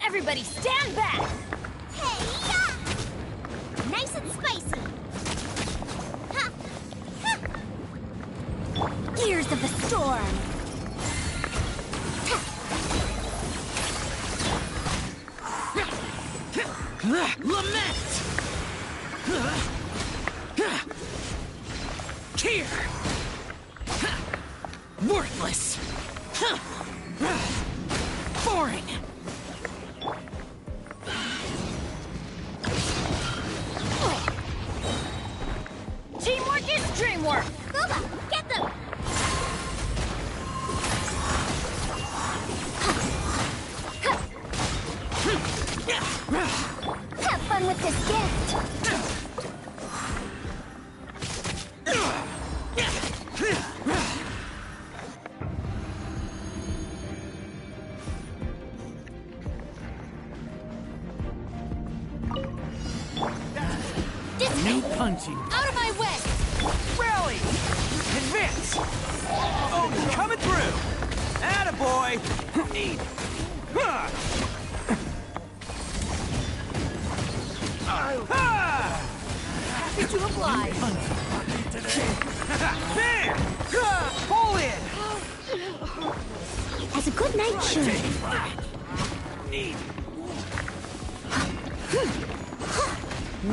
Everybody stand back! Hey-ya! Nice and spicy! Ha! Ha! Gears of the storm! Lament! Here! Worthless! Boring! Teamwork is dreamwork! Booba, get them! Have fun with this gift! No punching. Out of my way! Rally! Advance! Oh, you're coming through! Attaboy! Happy to oblige! There! Pull in! As a good knight should. Need.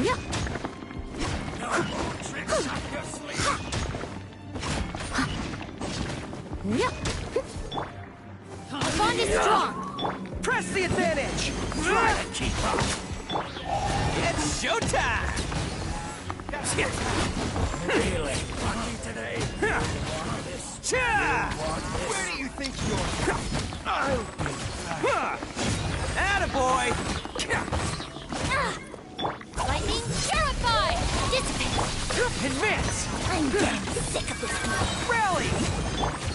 Yep. Yep. The bond is strong. Press the advantage! Try to keep up! It's showtime! Really? Lucky today? Where do you think you're... Attaboy! Lightning purified! Dissipate! Advance! I'm getting sick of this game. Rally!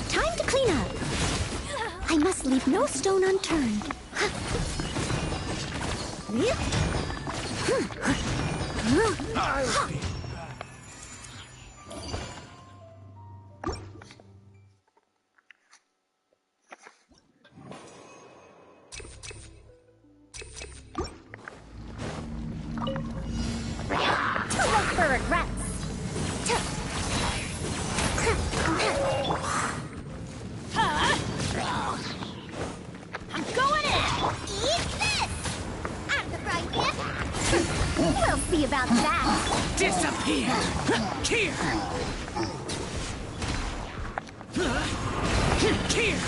Time to clean up. I must leave no stone unturned. To look for regrets. I'm going in! Eat this! I'm the right gift! We'll see about that! Disappear! Here! Here!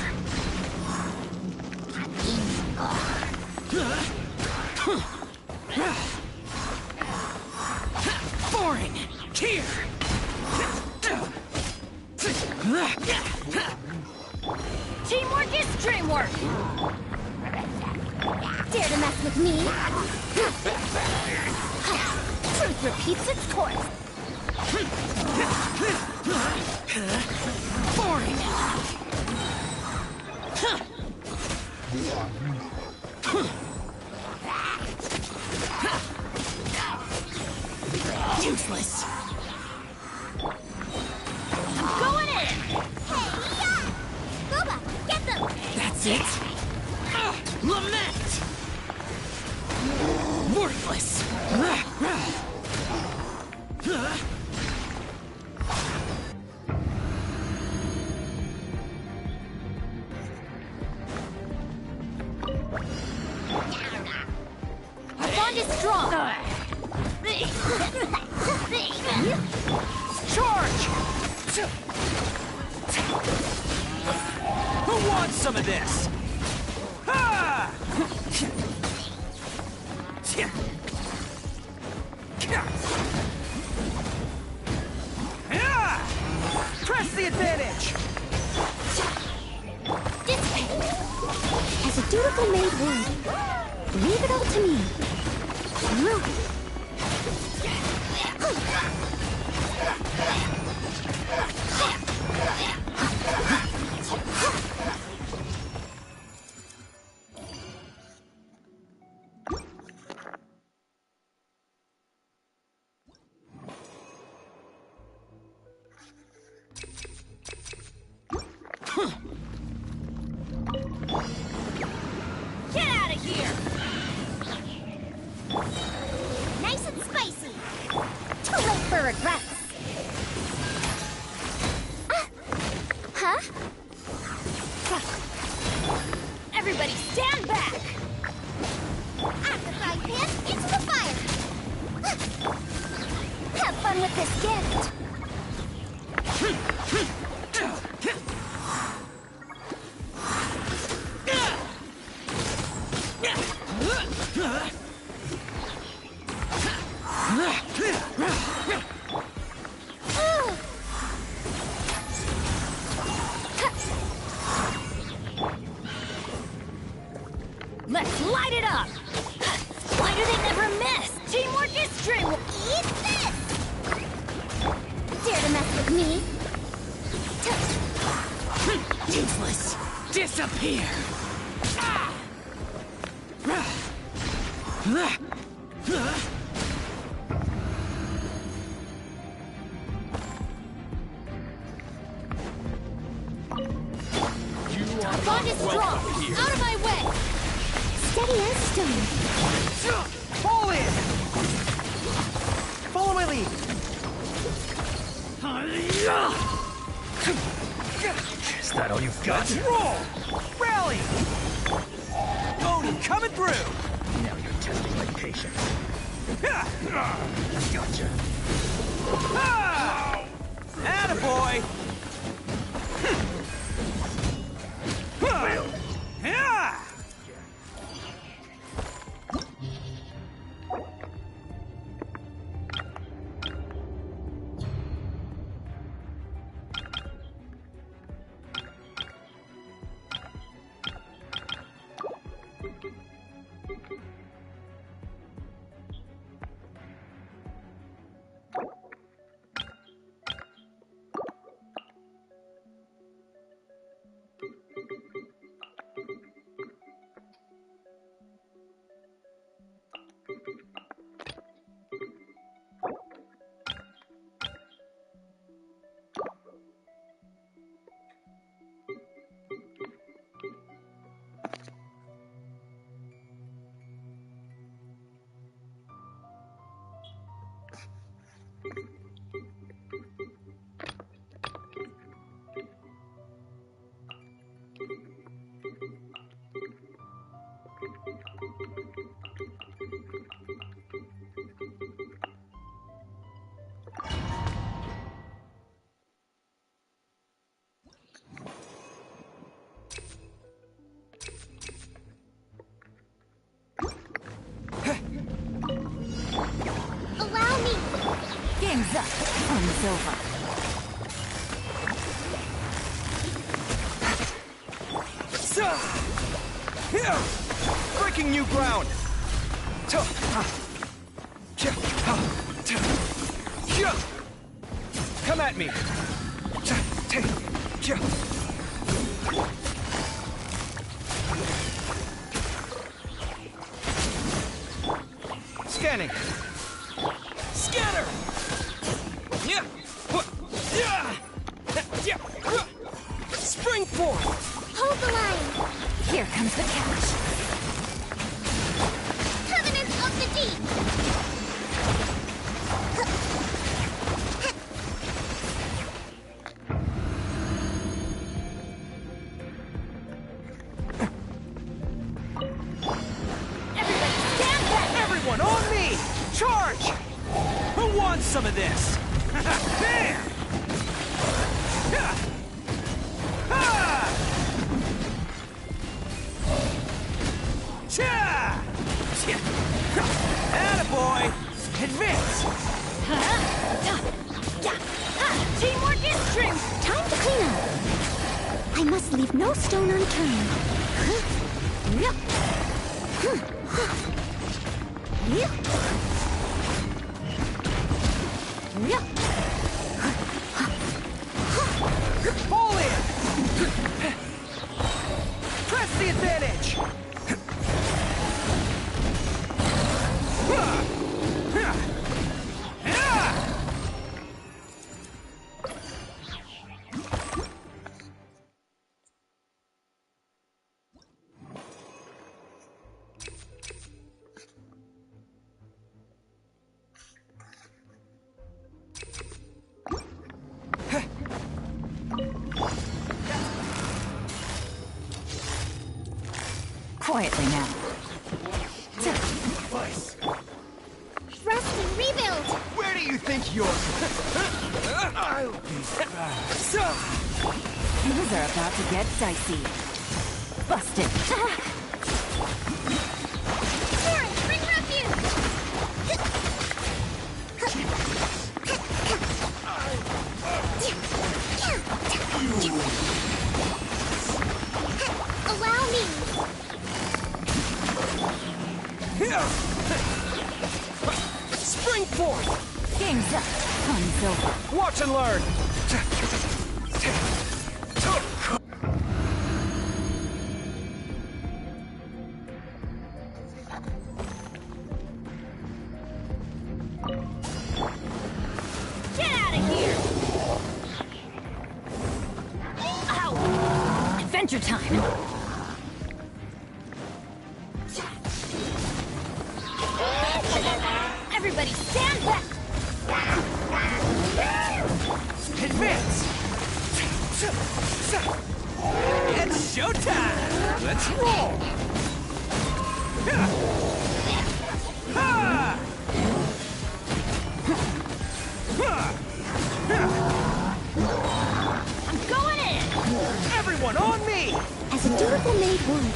Boring! Here! Teamwork is dreamwork! Dare to mess with me? Truth repeats its course. Boring! Useless! I'm going in! Hey-ya! Booba, get them! That's it? Lament! Worthless! Our bond is strong! Charge! Who wants some of this? Ha! Press the advantage! Dissipate! As a dutiful maid would, leave it all to me. Get out of here! Nice and spicy. Too late for regrets. Huh? Everybody stand back! At the frying pan, into the fire! Have fun with this gift! Let's light it up! Why do they never miss? Teamwork is true! Eat this! Dare to mess with me? Useless! Disappear! Bond is strong! Out of my way! Steady as stone. Fall in! Follow my lead! Is that all you've got? Let's roll! Rally! Oni coming through! Now you're testing my patience. Gotcha. Attaboy! Allow me! Game's up. Fun's over. Breaking new ground! Come at me! Scanning! Scatter! Spring forth! Hold the line! Here comes the catch. Covenant of the Deep! Everybody stand back! Everyone on me! Charge! Who wants some of this? There! Attaboy! Advance! Teamwork is true! Time to clean up! I must leave no stone unturned. Fall in! Press the advantage! Quietly now. Rest and rebuild. Where do you think you're... I'll be Things are about to get dicey. Busted. Warren, bring refuge. Allow me. Spring forth! Game's up. Fun's over. Watch and learn! Get out of here! Ow! Adventure time! Everybody stand back! Advance! It's showtime! Let's roll! Ha! I'm going in! Everyone on me! As a durable made wood.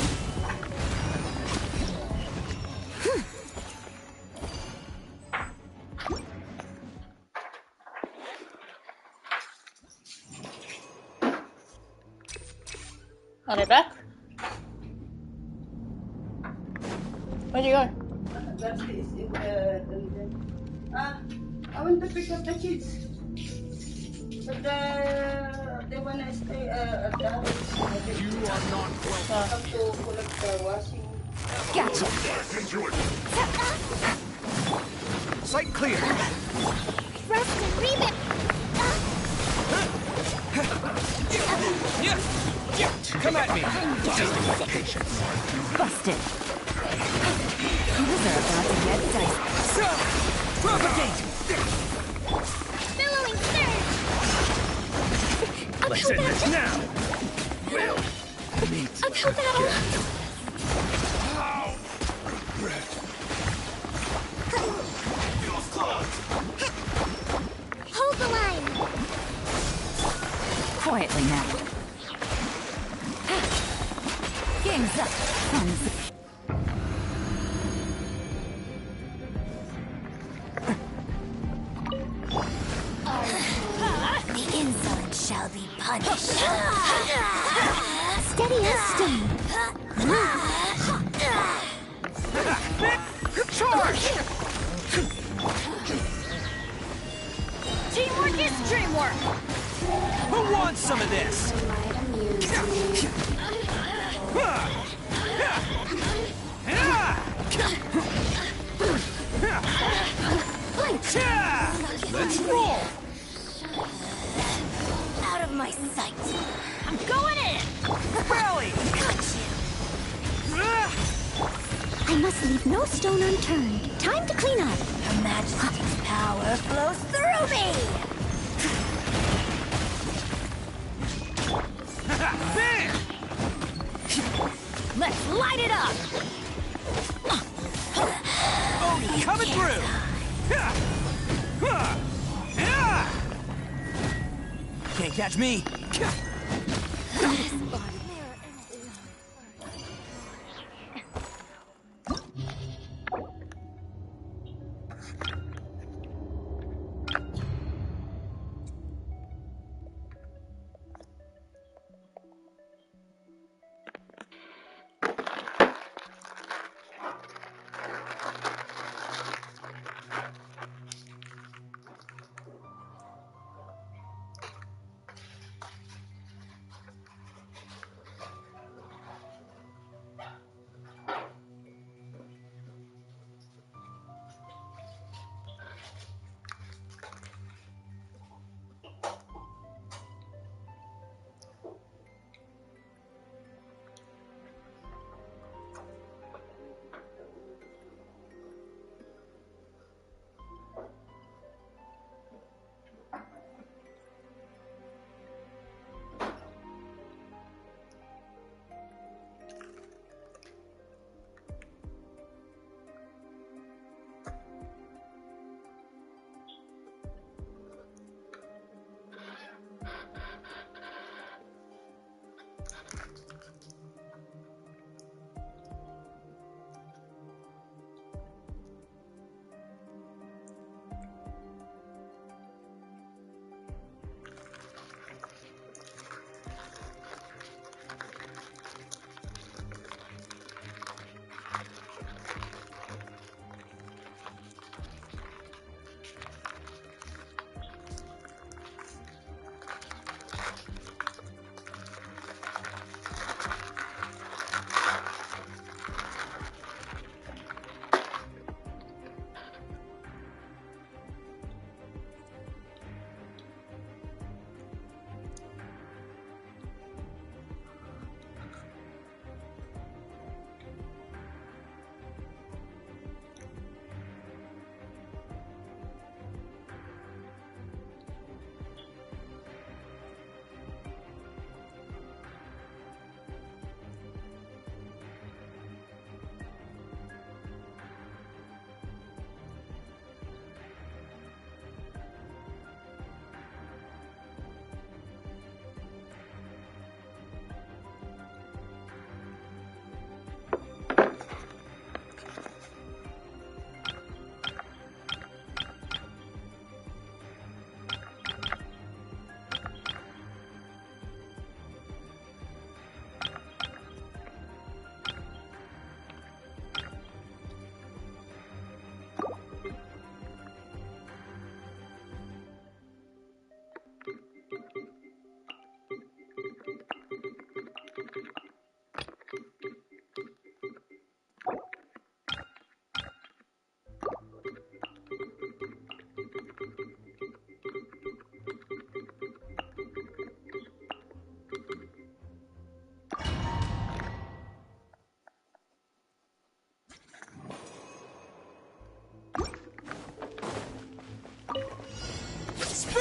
Are they back? Where'd you go? That's I want to pick up the kids. But they want to stay at the house. You are not welcome. Have to collect the washing. Gotcha! Sight clear! Rest and rebuild. Come at me! Testing my patience. Busted! Things are about to get dicey. Propagate! Billowing surge. Let's end this now! We'll meet Uphill battle. Hold the line. Quietly now. Game's up. Fun's The insolent shall be punished. Steady as stone. Charge! teamwork is dreamwork! Who wants some of this? Let's roll! Out of my sight. I'm going in! Rally! I must leave no stone unturned. Time to clean up. Her Majesty's power flows through me! Bam! Let's light it up! Oni coming through! Can't catch me!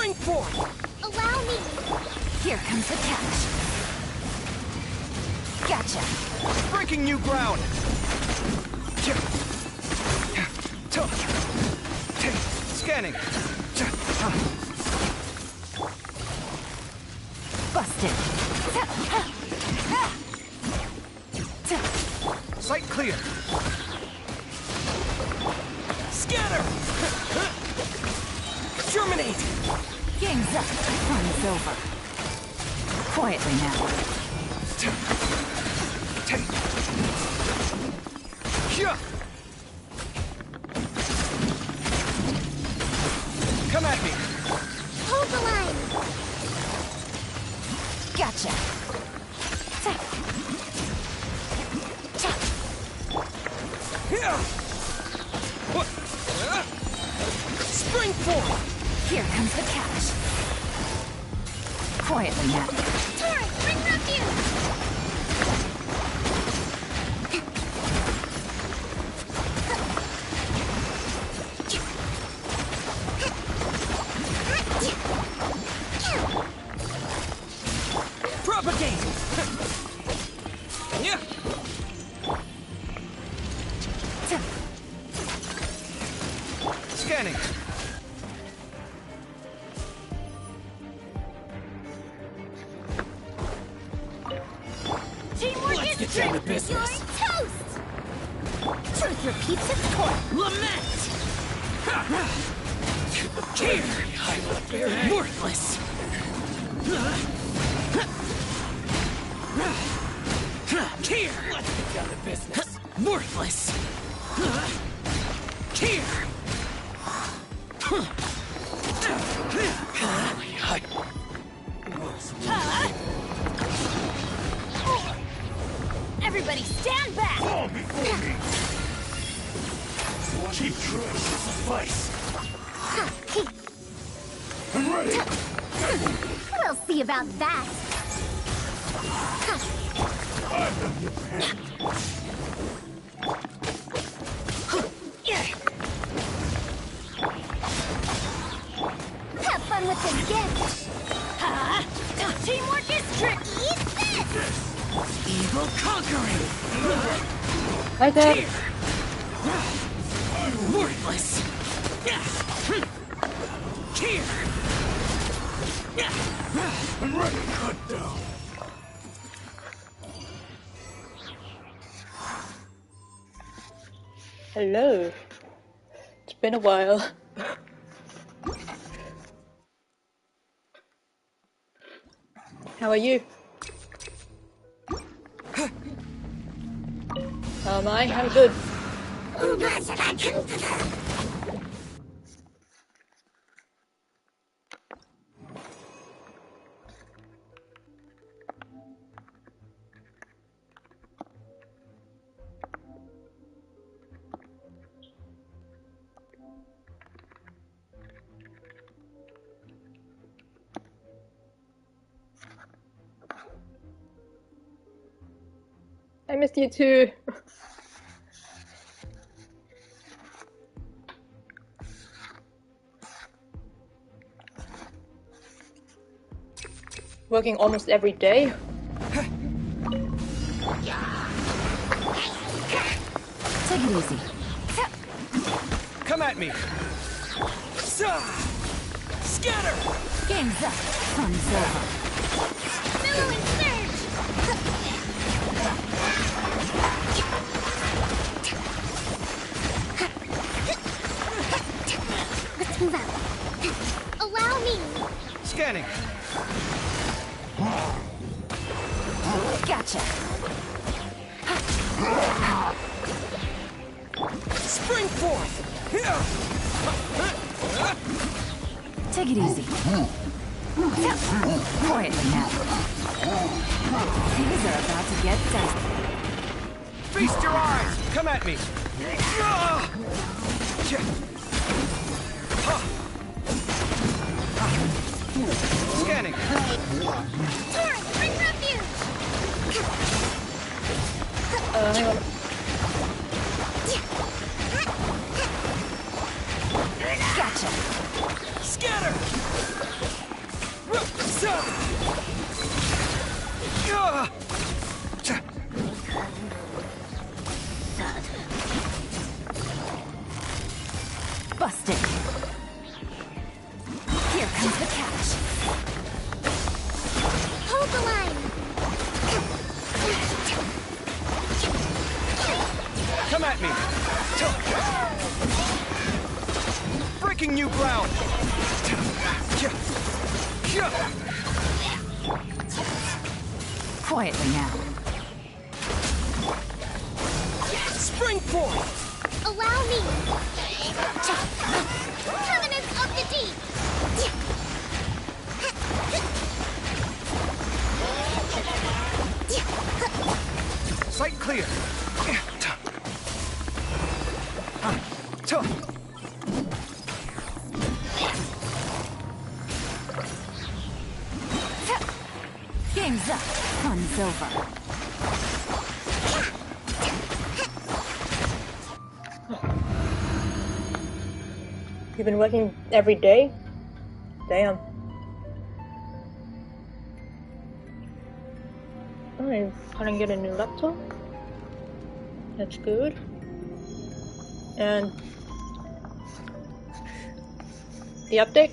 Spring forth! Allow me. Here comes the catch. Gotcha. Breaking new ground! Scanning! Busted. Sight clear! Scatter! Germinate! Game's up. Fun's over. Quietly now. Come at me! Hold the line. Gotcha. Spring forward! Here comes the catch. Quietly now. Torrent, bring refuge. Propagate! Yeah. Scanning! Teamwork Let's is get down to strength. business. You're toast. Truth repeats its course. Lament! Here! Worthless! Here! Let's get down to business. Worthless! Here! Everybody stand back! Fall before me! Cheap tricks suffice! I'm ready! We'll see about that. Have fun with this gift. Teamwork is tricky! Eat this. Evil conquering! Hi there. Here! Worthless! Here! I'm ready! Cut down! Hello. It's been a while. How are you? How am I? I'm good. I missed you too. Working almost every day. Take it easy. Come at me! Scatter! Game's up. Fun's over. Billowing surge. Let's move out. Allow me. Scanning! Gotcha. Spring forth! Take it easy. Quietly now. Things are about to get dicey. Feast your eyes! Come at me! Scanning! Torrent, bring refuge. Hang on. Gotcha. Scatter! Come at me! Breaking new ground! Quietly now. Spring forward! Allow me. Covenants of the deep. Sight clear! Game's up. Fun's over. You've been working every day? Damn. I'm gonna get a new laptop. That's good. And the update?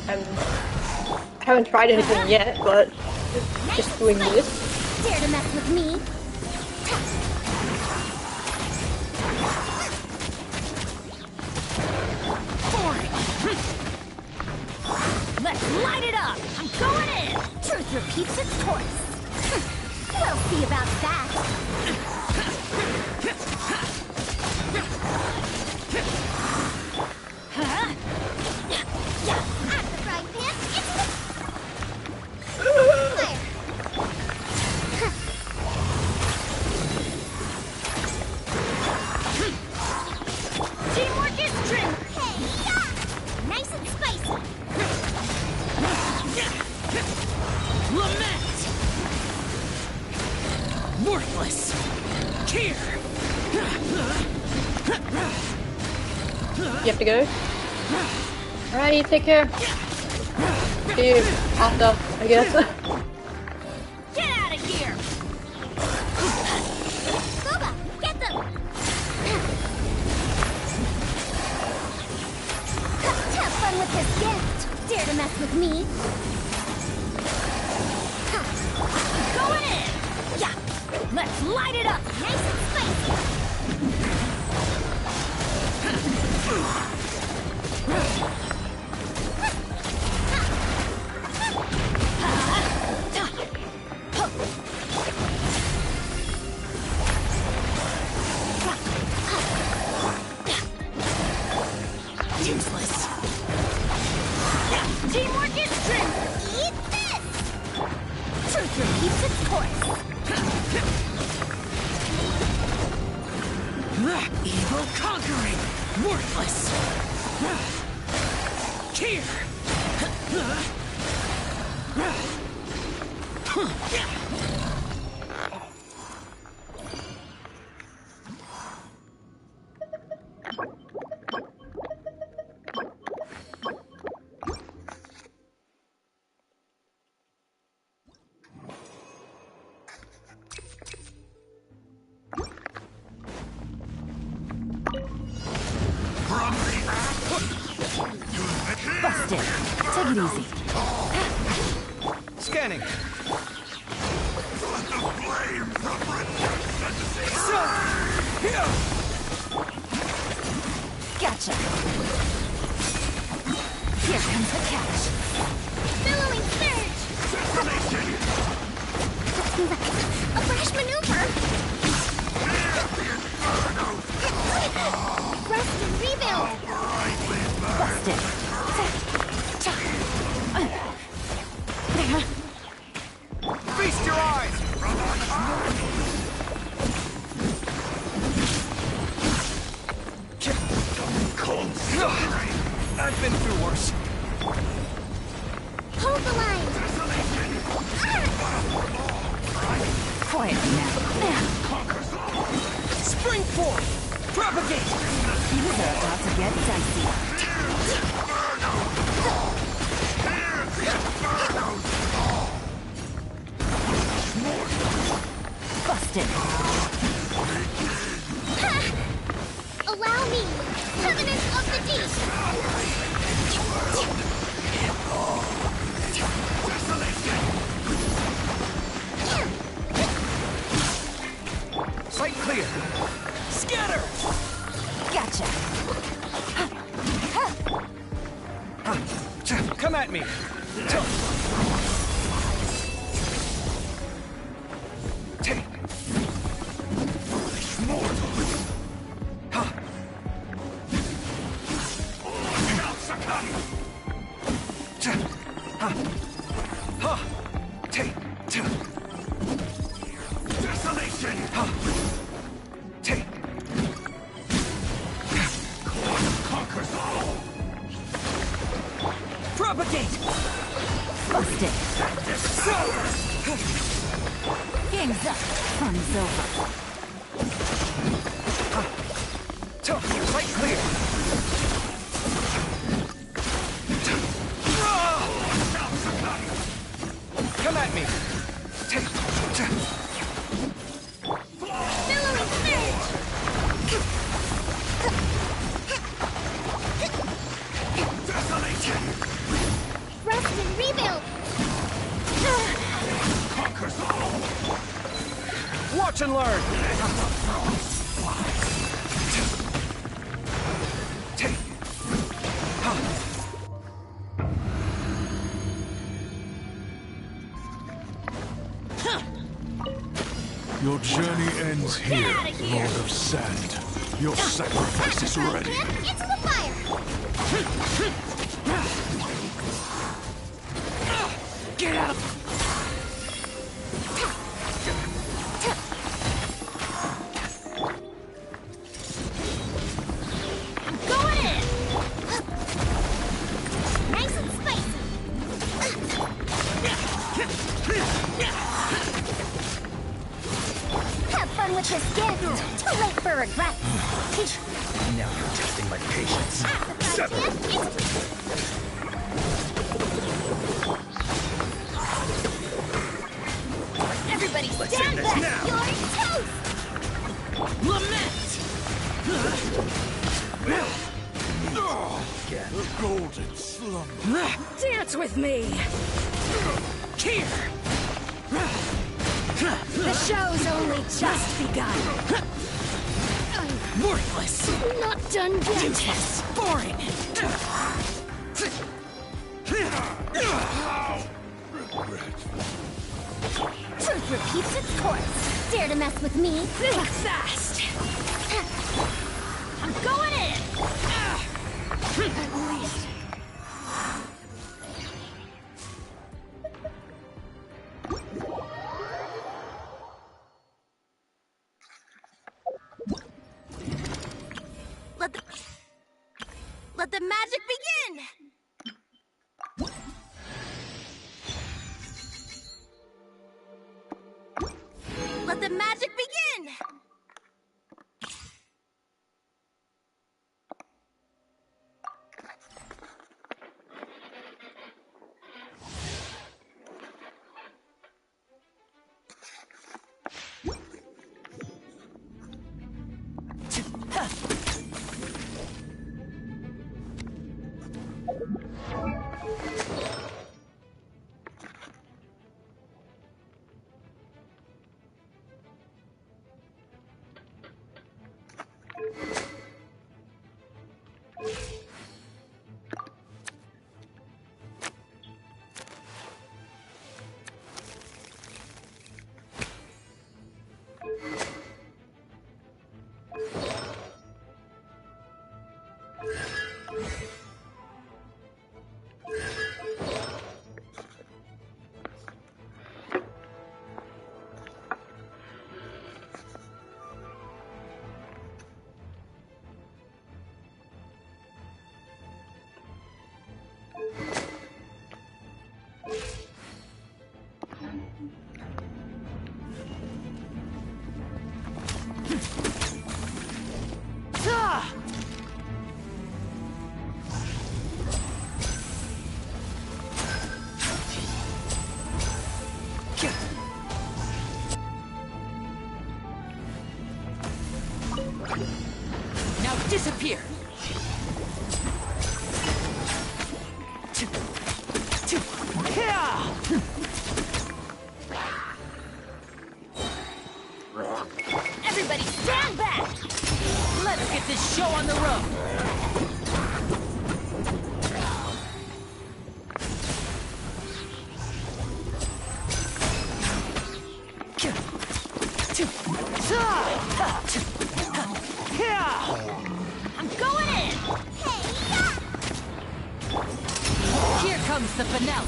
I haven't tried anything yet, but just doing this. Dare to mess with me? Let's light it up! I'm going in! Truth repeats its course. We'll see about that. Huh? Out of the frying pan, into the fire. Teamwork is true! Hey, yeah! Nice and spicy. Lament! Worthless! Here! You have to go? Alrighty, take care. See you after, I guess. Get out of here! Boba, get them! Have fun with this gift. Dare to mess with me? Going in! Yeah! Let's light it up! Nice and spicy. Useless! Teamwork is true! Eat this! Truth repeats its course. Evil conquering! Worthless! Here! Busted. Take it easy. Scanning. Gotcha. Here comes the catch. Billowing surge! A brash maneuver! Rest and rebuild! Busted. Feast your eyes! I've been through worse. Hold the line! Quiet now. Spring forth! Propagate! Things are about to get dicey. Busted. Allow me! Covenant of the deep! clear. Scatter. Gotcha. Come at me. Take. Desolation. Take. Conquers all. Propagate. Busted. Game's up. Fun's over. Fight clear. Come at me. Billowing surge! Desolation. Rest and rebuild! Conquers all. Watch and learn. Your journey ends here, Lord of Sand. Your sacrifice is ready. Into the fire! Get out! I'm going in! Nice and spicy! Have fun with this gift! Too late for regret! Now you're testing my patience. Everybody Let's stand end this back! now. You're toast! Lament! Again. The golden slumber. Dance with me. Here! The show's only just begun. Worthless! Not done yet. Useless! Boring! Truth repeats its course. Dare to mess with me? Think fast. I'm going in! At least. Let the magic begin! Let the magic begin! Now disappear! Everybody Everybody stand back! Let's get this show on the road! I'm going in! Hey, Here comes the finale!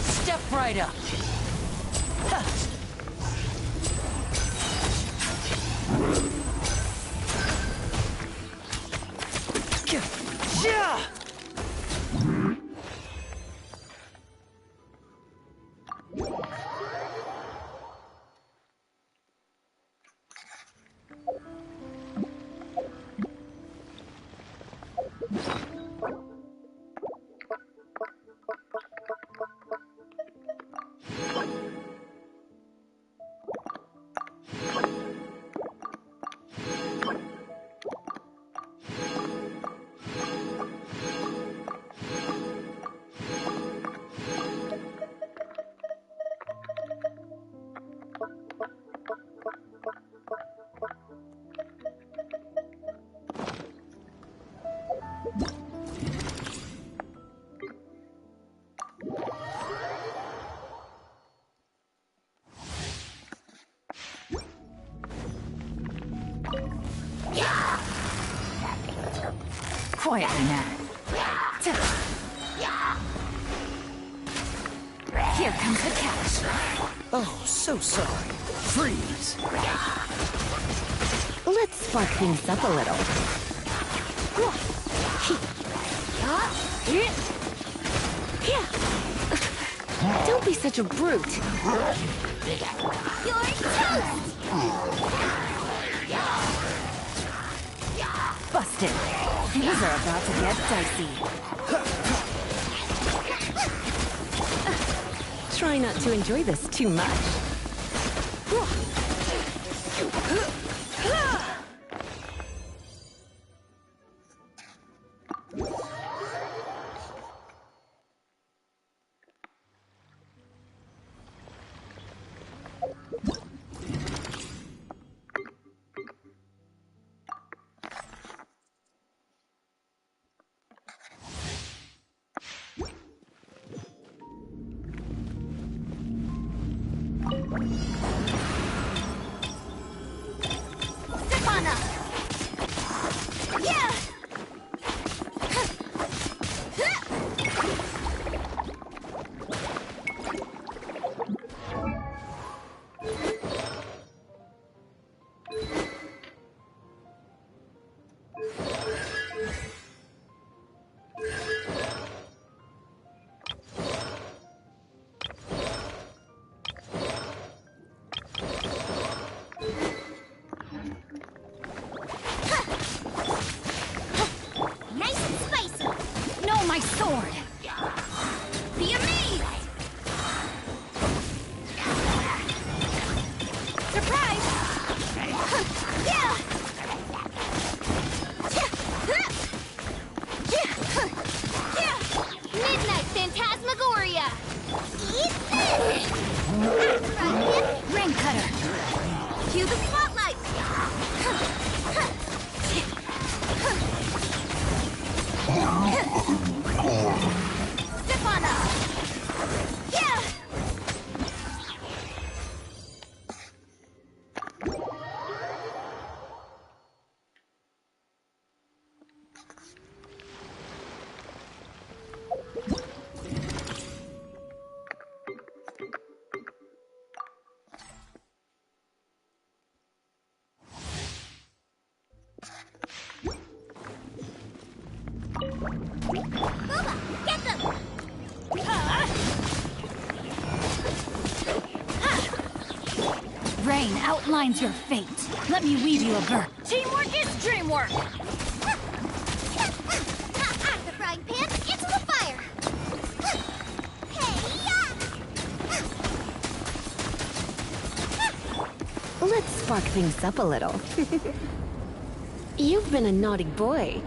Step right up! Yeah! Quietly now. Here comes the catch. Oh, so sorry. Freeze! Let's spark things up a little. Don't be such a brute. you're toast! Busted. Things are about to get dicey. Try not to enjoy this too much. Stefana! Yeah! Nice and spicy! No, my sword! Be amazed! Surprise! Yeah! Midnight Phantasmagoria! Eat this! Rain cutter! Cue the spotlight! Stefana! Yeah! Boba, get them! Rain outlines your fate. Let me weave you a verse. Teamwork is dreamwork! Out of the frying pan, into the fire! Hey-ya! Let's spark things up a little. You've been a naughty boy.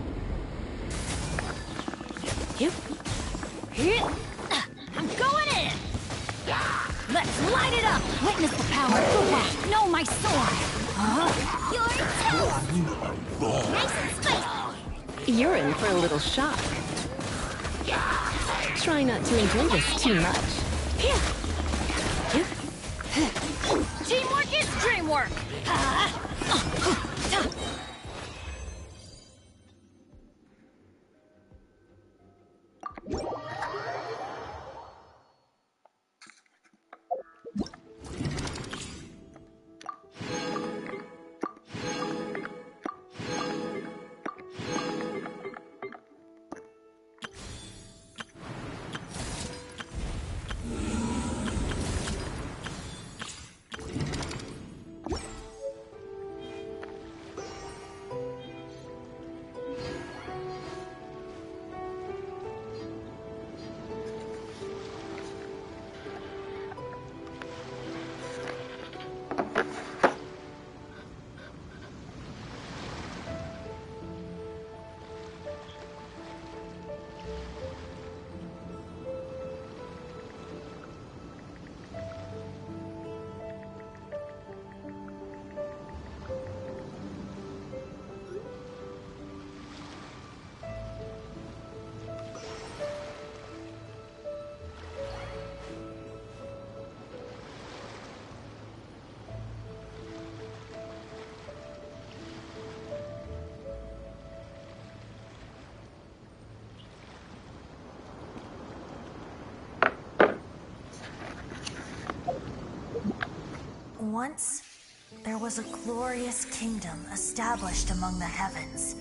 I'm going in! Let's light it up! Witness the power of the rock! Know my sword! You're toast! Nice and spicy! You're in for a little shock. Try not to enjoy this too much. Teamwork is dreamwork! Once, there was a glorious kingdom established among the heavens.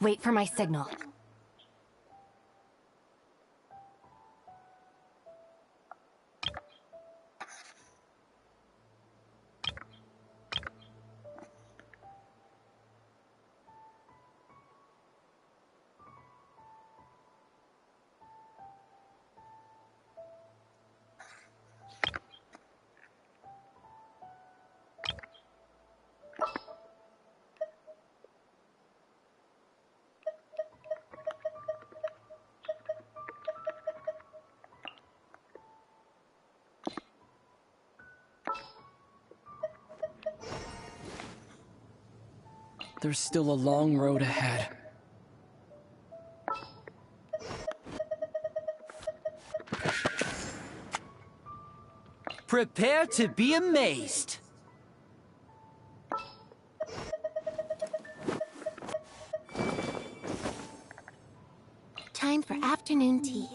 Wait for my signal. There's still a long road ahead. Prepare to be amazed. Time for afternoon tea.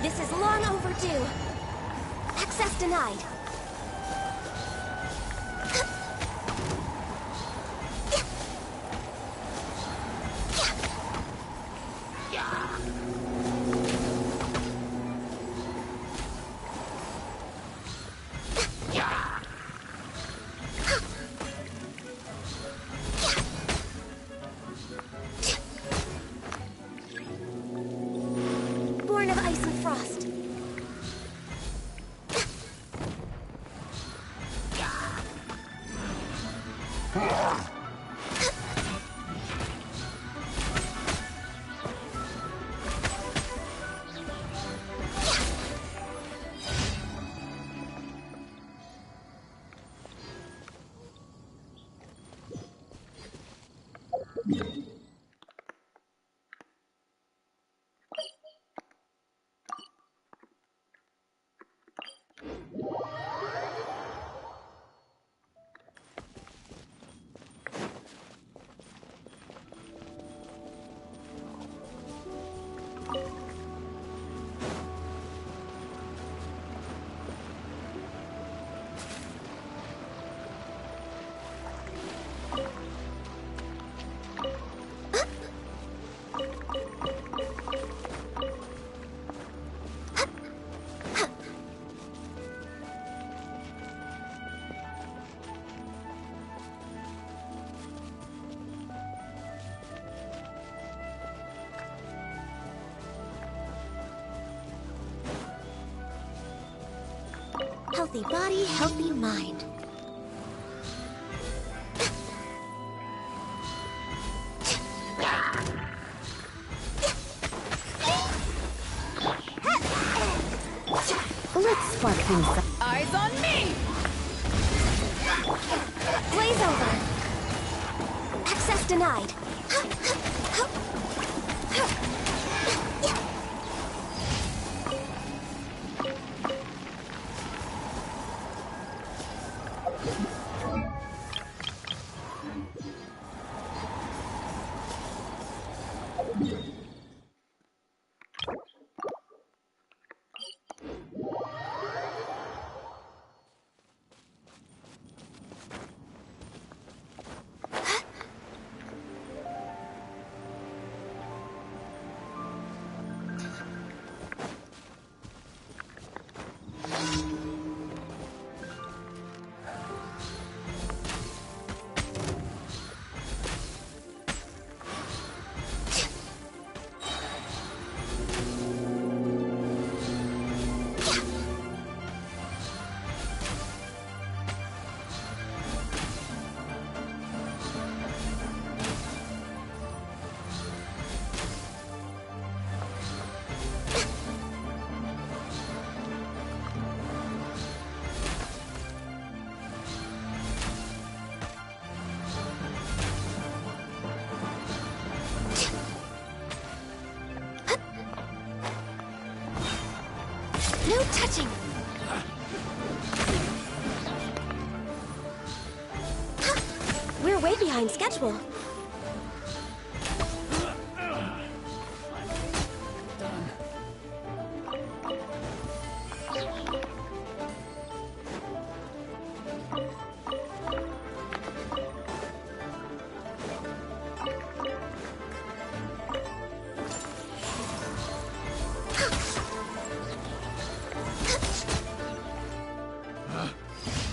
This is long overdue. Access denied. Born of ice and frost. Healthy body, healthy mind. Let's spark things up. Eyes on me! Blaze over. Access denied. No touching! We're way behind schedule.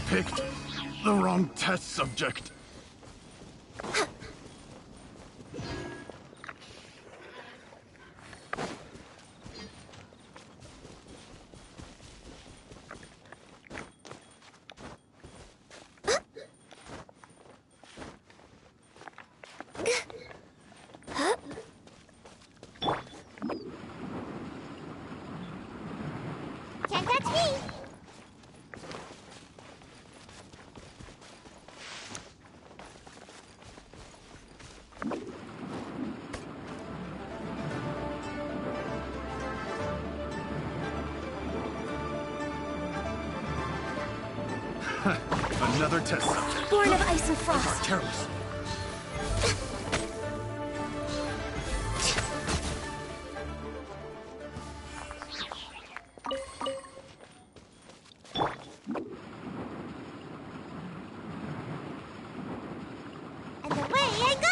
Picked the wrong test subject. Can't touch me! Another test subject. Born of ice and frost. Careless. And away I go!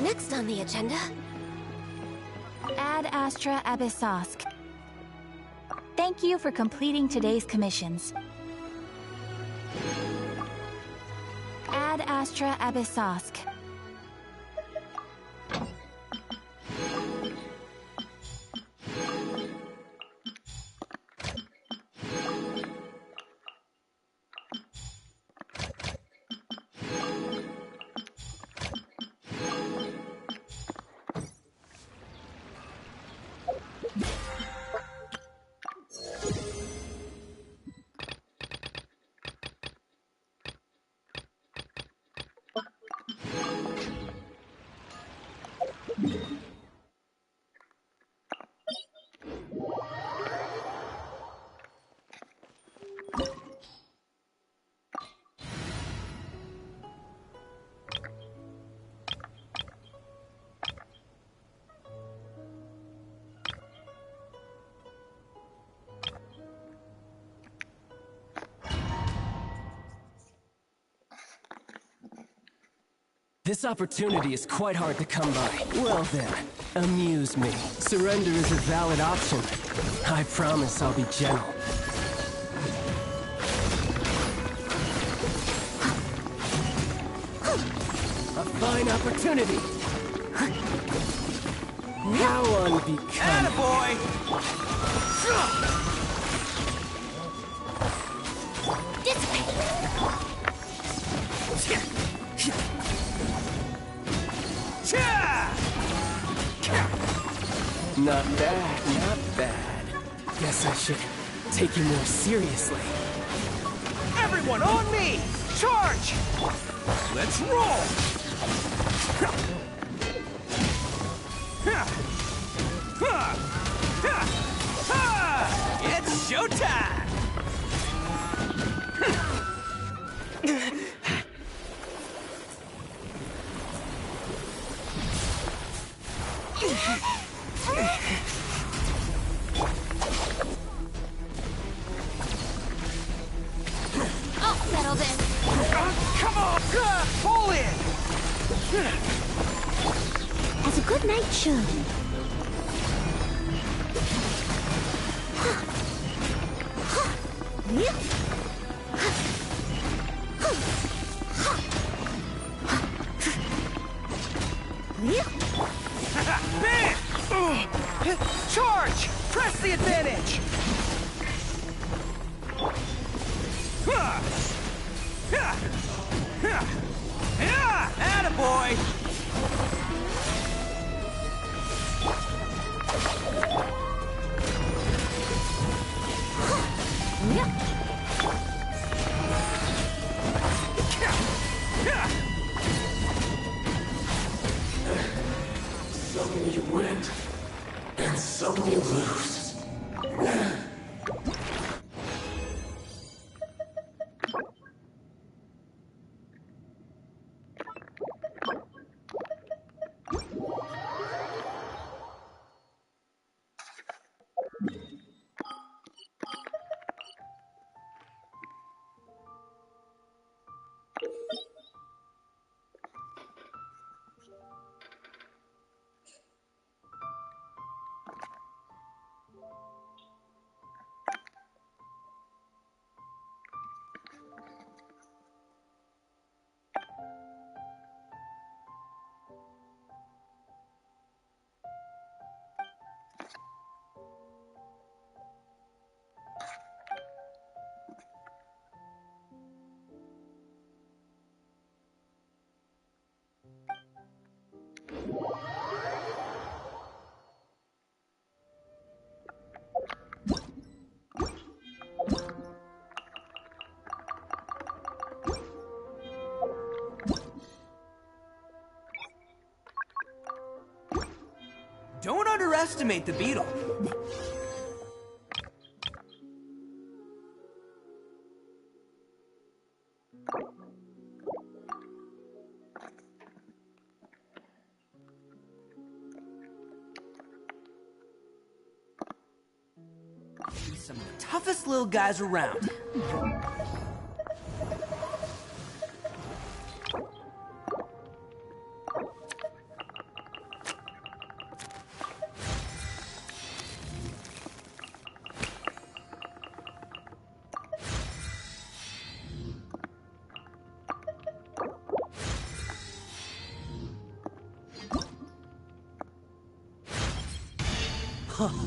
Next on the agenda... Ad Astra Abyssosk. Thank you for completing today's commissions. Ad Astra Abyssosk. This opportunity is quite hard to come by. Well then, amuse me. Surrender is a valid option. I promise I'll be gentle. A fine opportunity. How unbecoming. Attaboy! This way! Not bad, not bad. Guess I should take you more seriously. Everyone on me! Charge! Let's roll! It's showtime! I'll settle this. Come on! Pull in! As a good knight should. Bam! Charge! Press the advantage! Attaboy! Some you win, and some you lose. Don't underestimate the beetle. He's some of the toughest little guys around.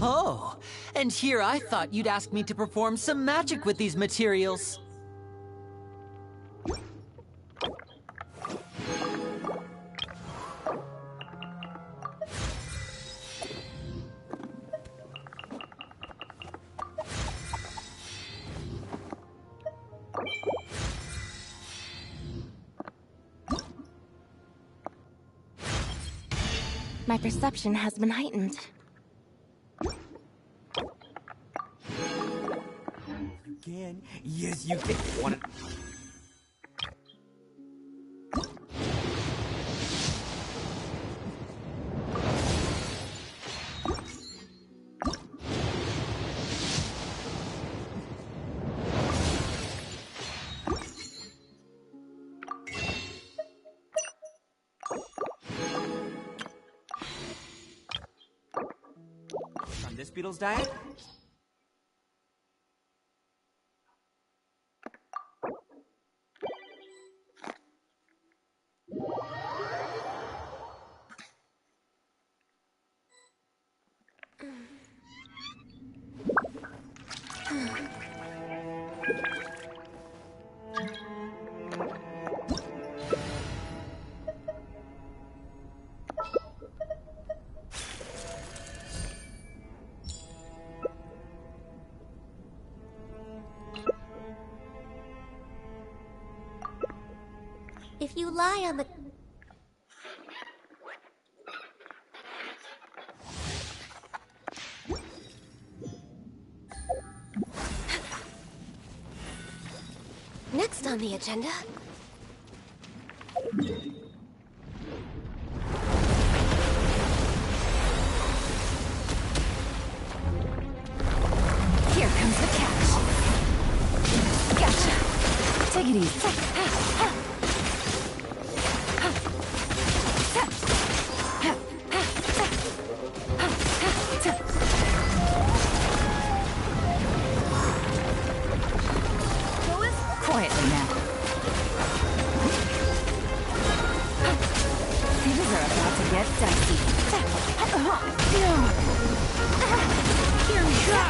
Oh, and here I thought you'd ask me to perform some magic with these materials. My perception has been heightened. Again? Yes, you can. Want to... this beetle's diet? If you lie on the... Next on the agenda... Here comes the catch. Gotcha. Take it easy. Quietly now. Things are about to get dicey. Here we go.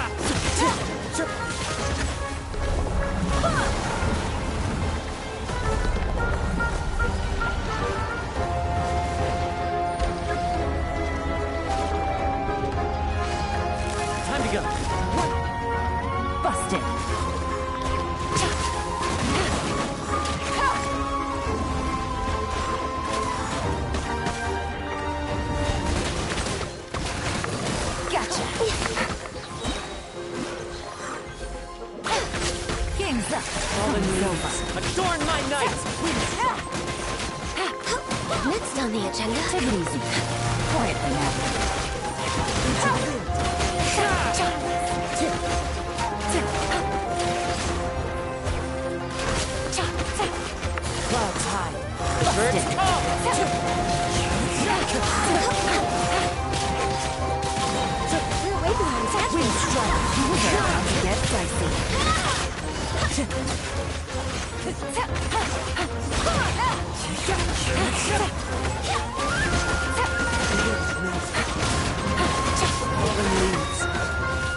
Time to go. Busted. Gotcha. Game's up. All the It's over. news. Adorn my night! Next on the agenda... Take it easy. Quietly now. Clouds high. Busted. We're way behind schedule. Wind strike. Things are about to get dicey. All the news.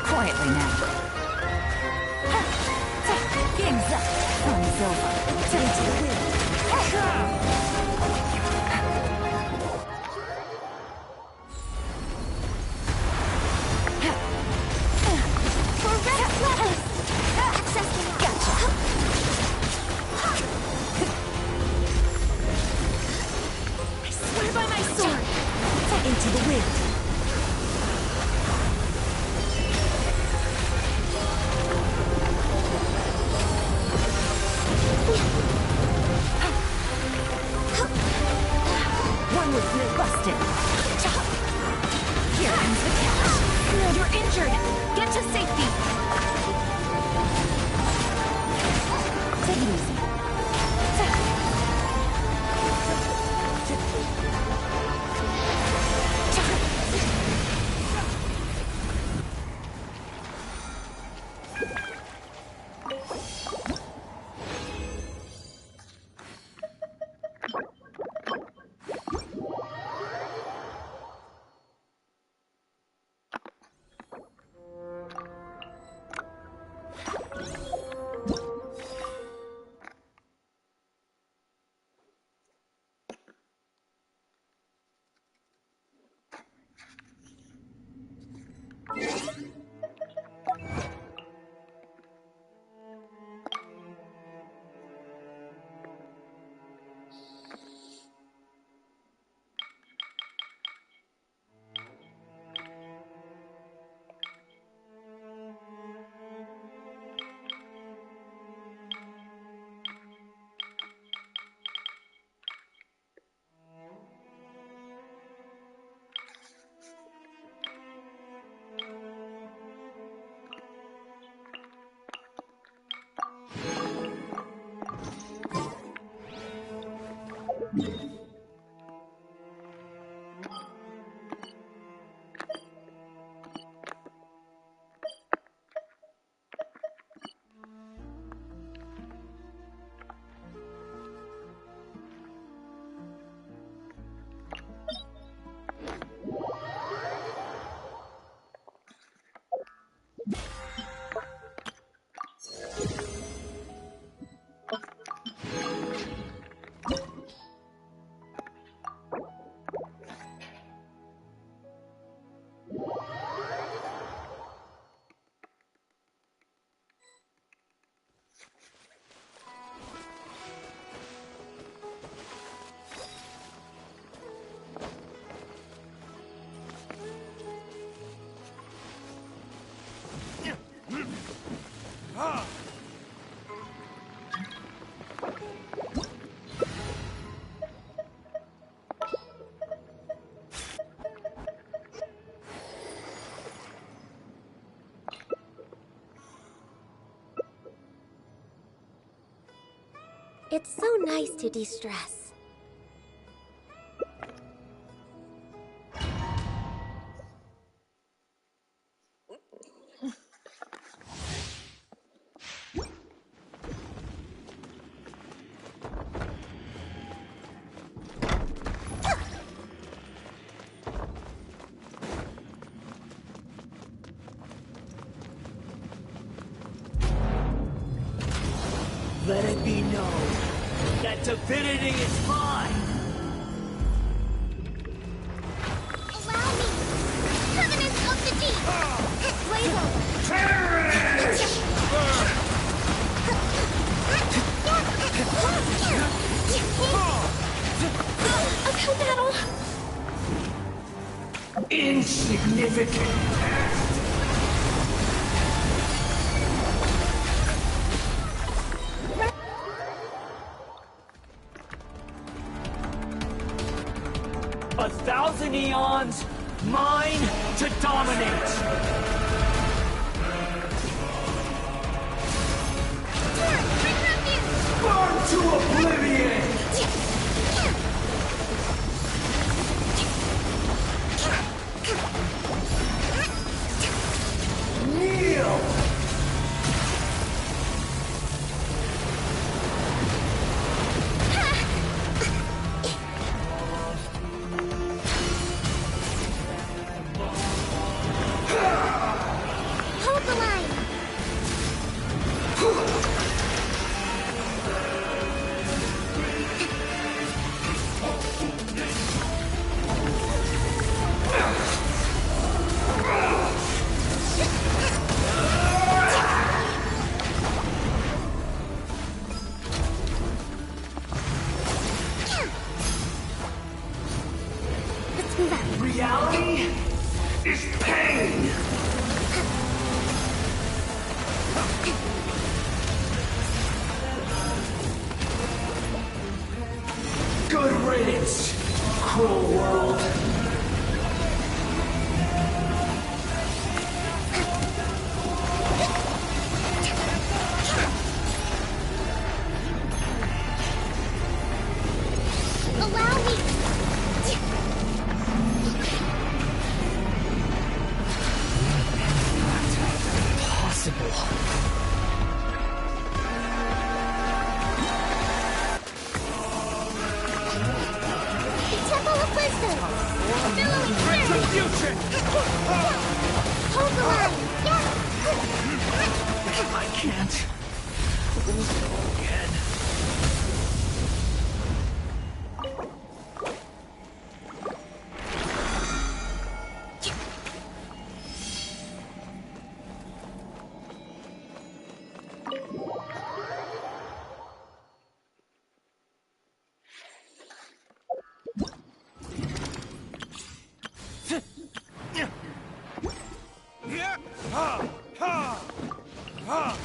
Quietly now. Game's up. Fun's over. Into the wind. For red flags! Access denied. Gotcha. I swear by my sword. Into the wind. One with me busted. Here comes the catch. You're injured. Get to safety. Take it easy. It's so nice to de-stress. Let it be known that divinity is mine! Allow me! Covenant of the Deep! Blaze over! Terrorists! Uphill battle! Insignificant! A thousand eons, mine to dominate! Burn to oblivion! Kneel! Hold the line! Let's move out. Reality is pain! Good riddance, cruel world! Allow me! Possible. The Temple of Wisdom! Billowing fire! Retribution! Hold the line! Yes! I can't lose it all again. Ha! Ha! Ha!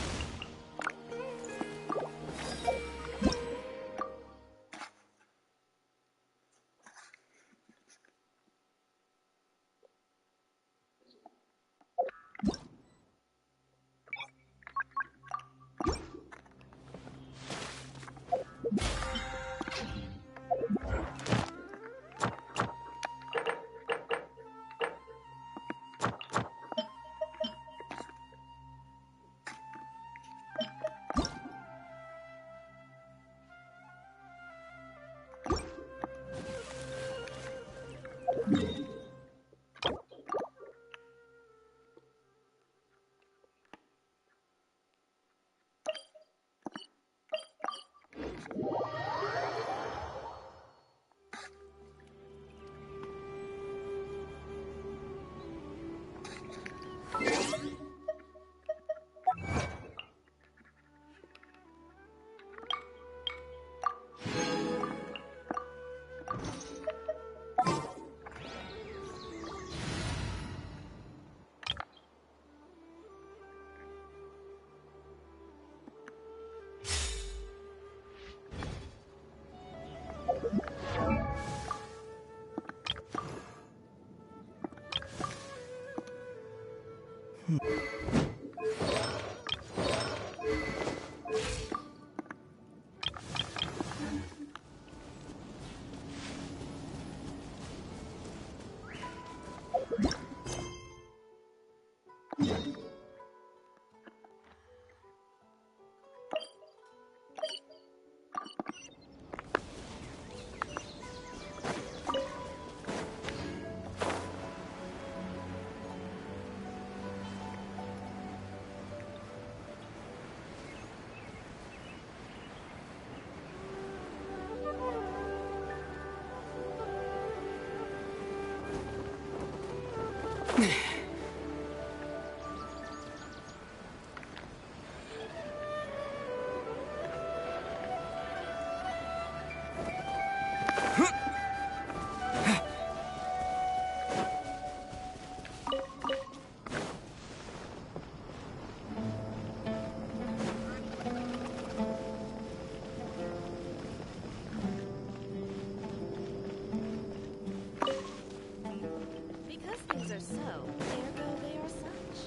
Because things are so, ergo they are such.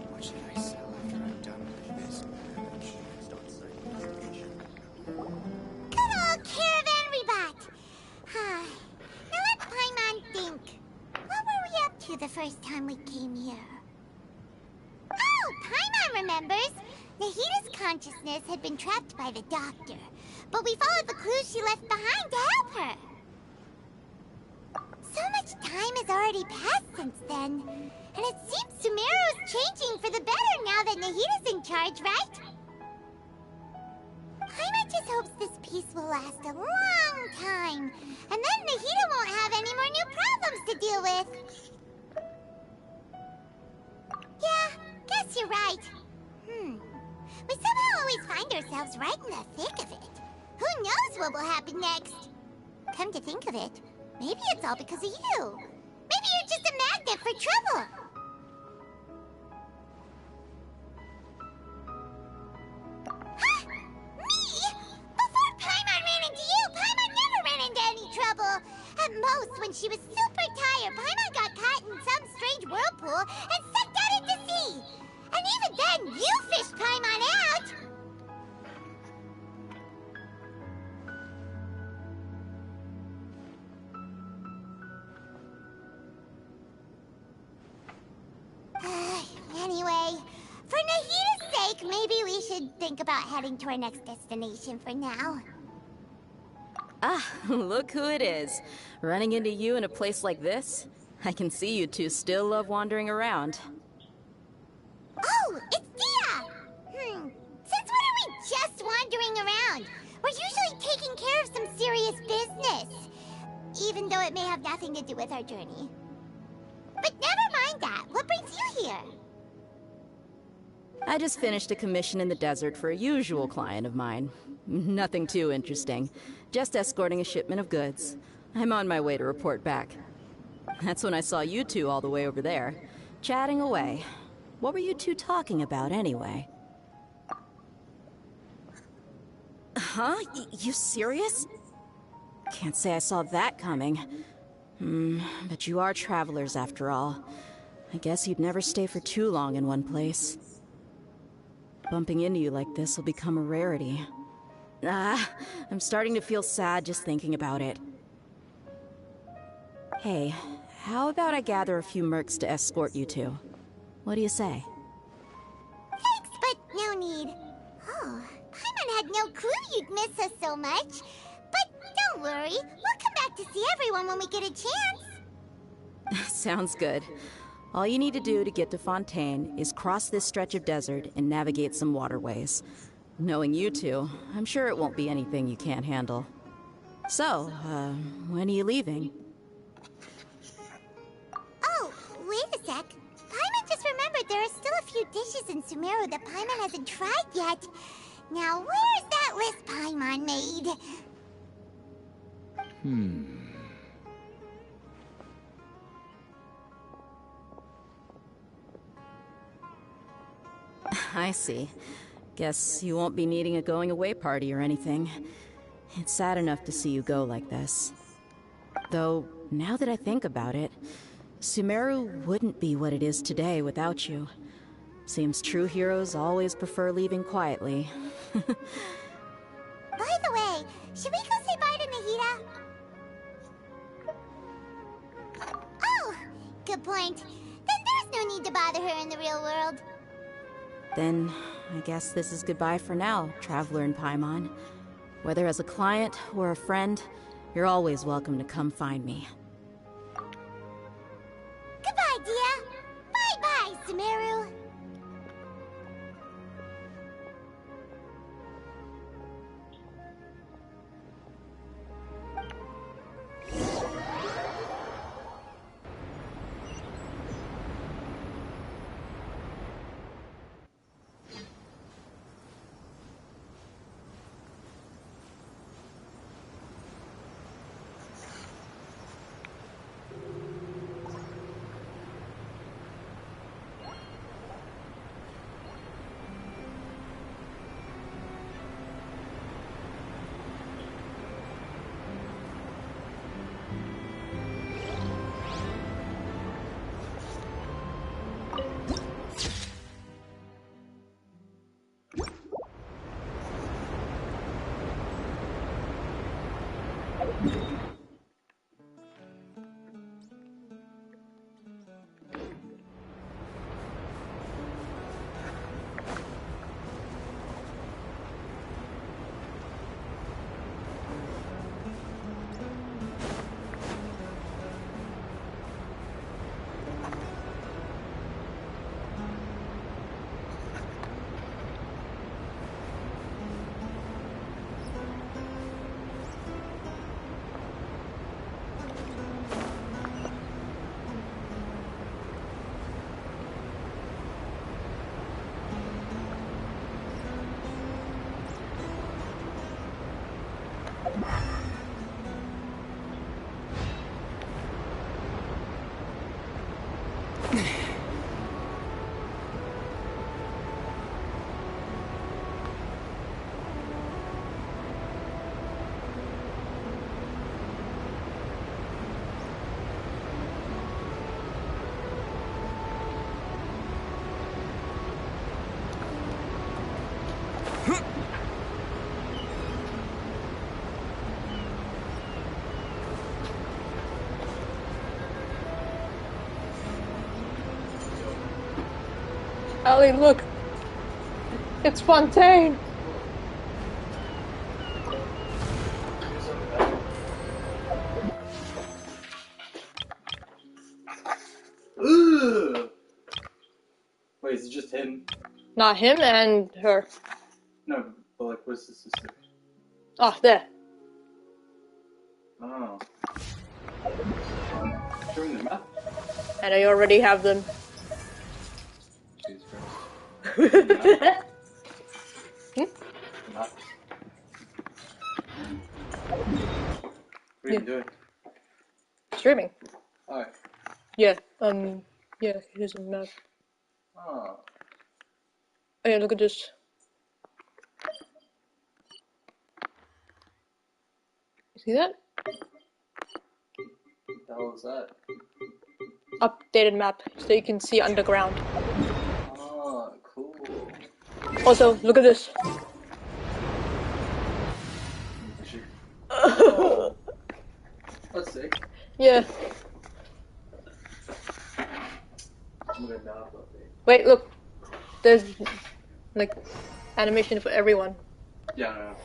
What should I sell after I'm done with this merge? Start site investigation. Good old caravan rebot! Now let Paimon think. What were we up to the first time we came here? Oh, Paimon remembers! Nahita's consciousness had been trapped by the doctor, but we followed the clues she left behind to help her. So much time has already passed since then, and it seems Sumeru's changing for the better now that Nahita's in charge, right? Paimon just hopes this peace will last a long time, and then Nahita won't have any more new problems to deal with. Yeah, guess you're right. We somehow always find ourselves right in the thick of it. Who knows what will happen next? Come to think of it, maybe it's all because of you. Maybe you're just a magnet for trouble. Huh? Me? Before Paimon ran into you, Paimon never ran into any trouble. At most, when she was super tired, Paimon got caught in some strange whirlpool and sucked out into sea. And even then, you fished Paimon out! Anyway, for Nahita's sake, maybe we should think about heading to our next destination for now. Ah, look who it is. Running into you in a place like this? I can see you two still love wandering around. Oh, it's Dia! Since when are we just wandering around? We're usually taking care of some serious business. Even though it may have nothing to do with our journey. But never mind that. What brings you here? I just finished a commission in the desert for a usual client of mine. Nothing too interesting. Just escorting a shipment of goods. I'm on my way to report back. That's when I saw you two all the way over there, chatting away. What were you two talking about, anyway? Huh? You serious? Can't say I saw that coming. But you are travelers, after all. I guess you'd never stay for too long in one place. Bumping into you like this will become a rarity. I'm starting to feel sad just thinking about it. Hey, how about I gather a few mercs to escort you two? What do you say? Thanks, but no need. Oh, Paimon had no clue you'd miss us so much. But don't worry, we'll come back to see everyone when we get a chance. Sounds good. All you need to do to get to Fontaine is cross this stretch of desert and navigate some waterways. Knowing you two, I'm sure it won't be anything you can't handle. So, when are you leaving? Oh, wait a sec. Paimon just remembered there are still a few dishes in Sumeru that Paimon hasn't tried yet. Now, where's that list Paimon made? I see. Guess you won't be needing a going-away party or anything. It's sad enough to see you go like this. Though, now that I think about it, Sumeru wouldn't be what it is today without you. Seems true heroes always prefer leaving quietly. By the way, should we go say bye to Nahita? Oh, good point. Then there's no need to bother her in the real world. Then, I guess this is goodbye for now, Traveler in Paimon. Whether as a client or a friend, you're always welcome to come find me. Goodbye, Dia. Bye-bye, Sumeru. Ellie, look! It's Fontaine! Ugh. Wait, is it just him? Not him and her. No, but like, where's the sister? Oh, there. Oh. Showing the map? And I already have them. Jesus Christ. The map? Hmm? The map. What are you doing? Streaming. Alright. Yeah, yeah, here's a map. Oh. Oh yeah, look at this. You see that? What the hell is that? Updated map, so you can see underground. Oh, cool. Also, look at this. Oh. That's sick. Yeah. I'm gonna map update. Wait, look. There's, like, animation for everyone. Yeah, no.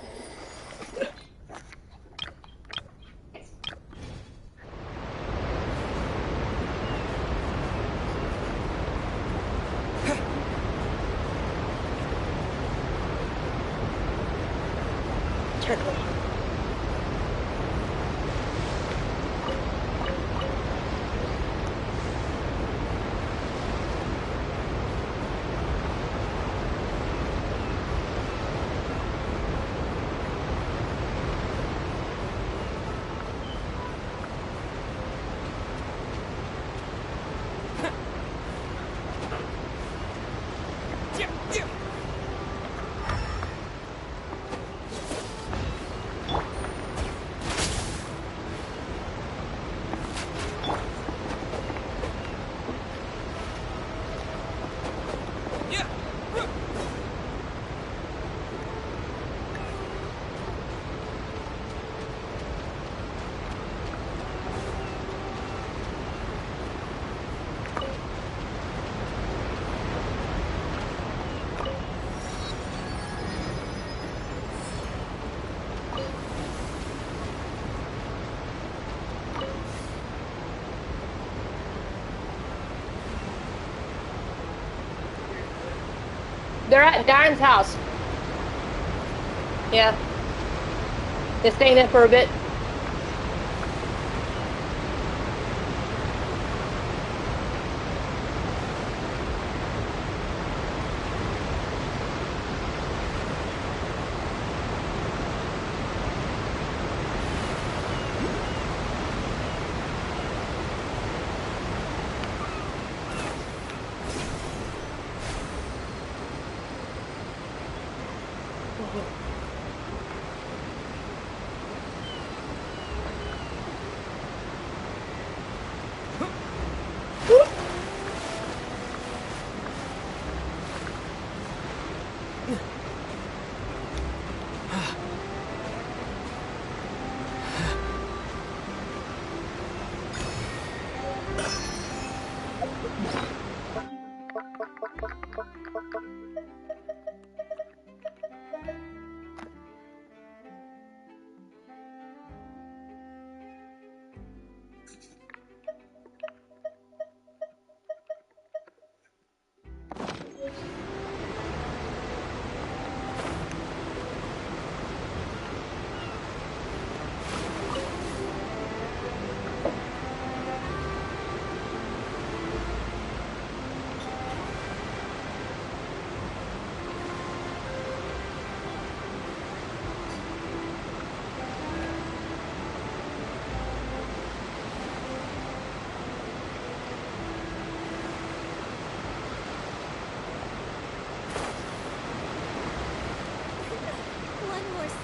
Turtle. They're at Darren's house. Yeah. They're staying there for a bit.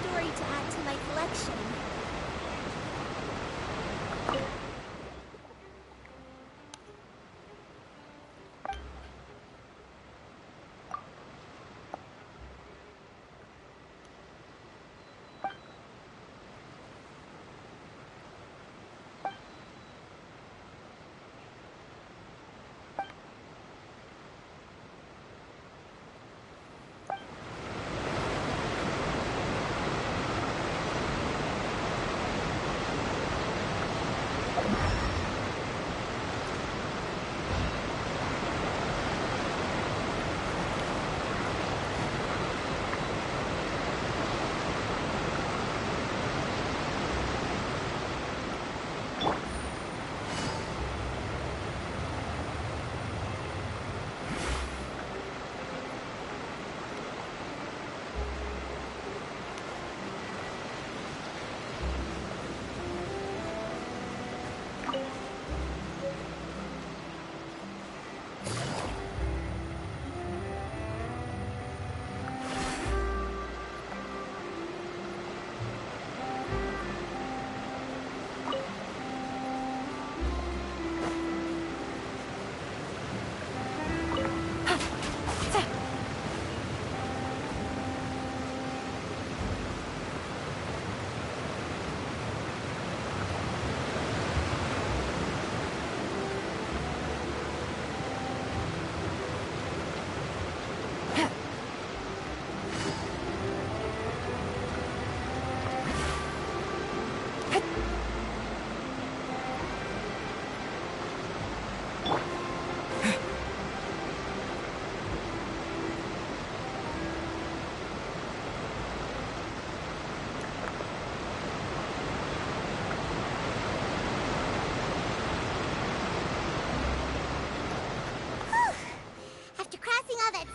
story to add to my collection.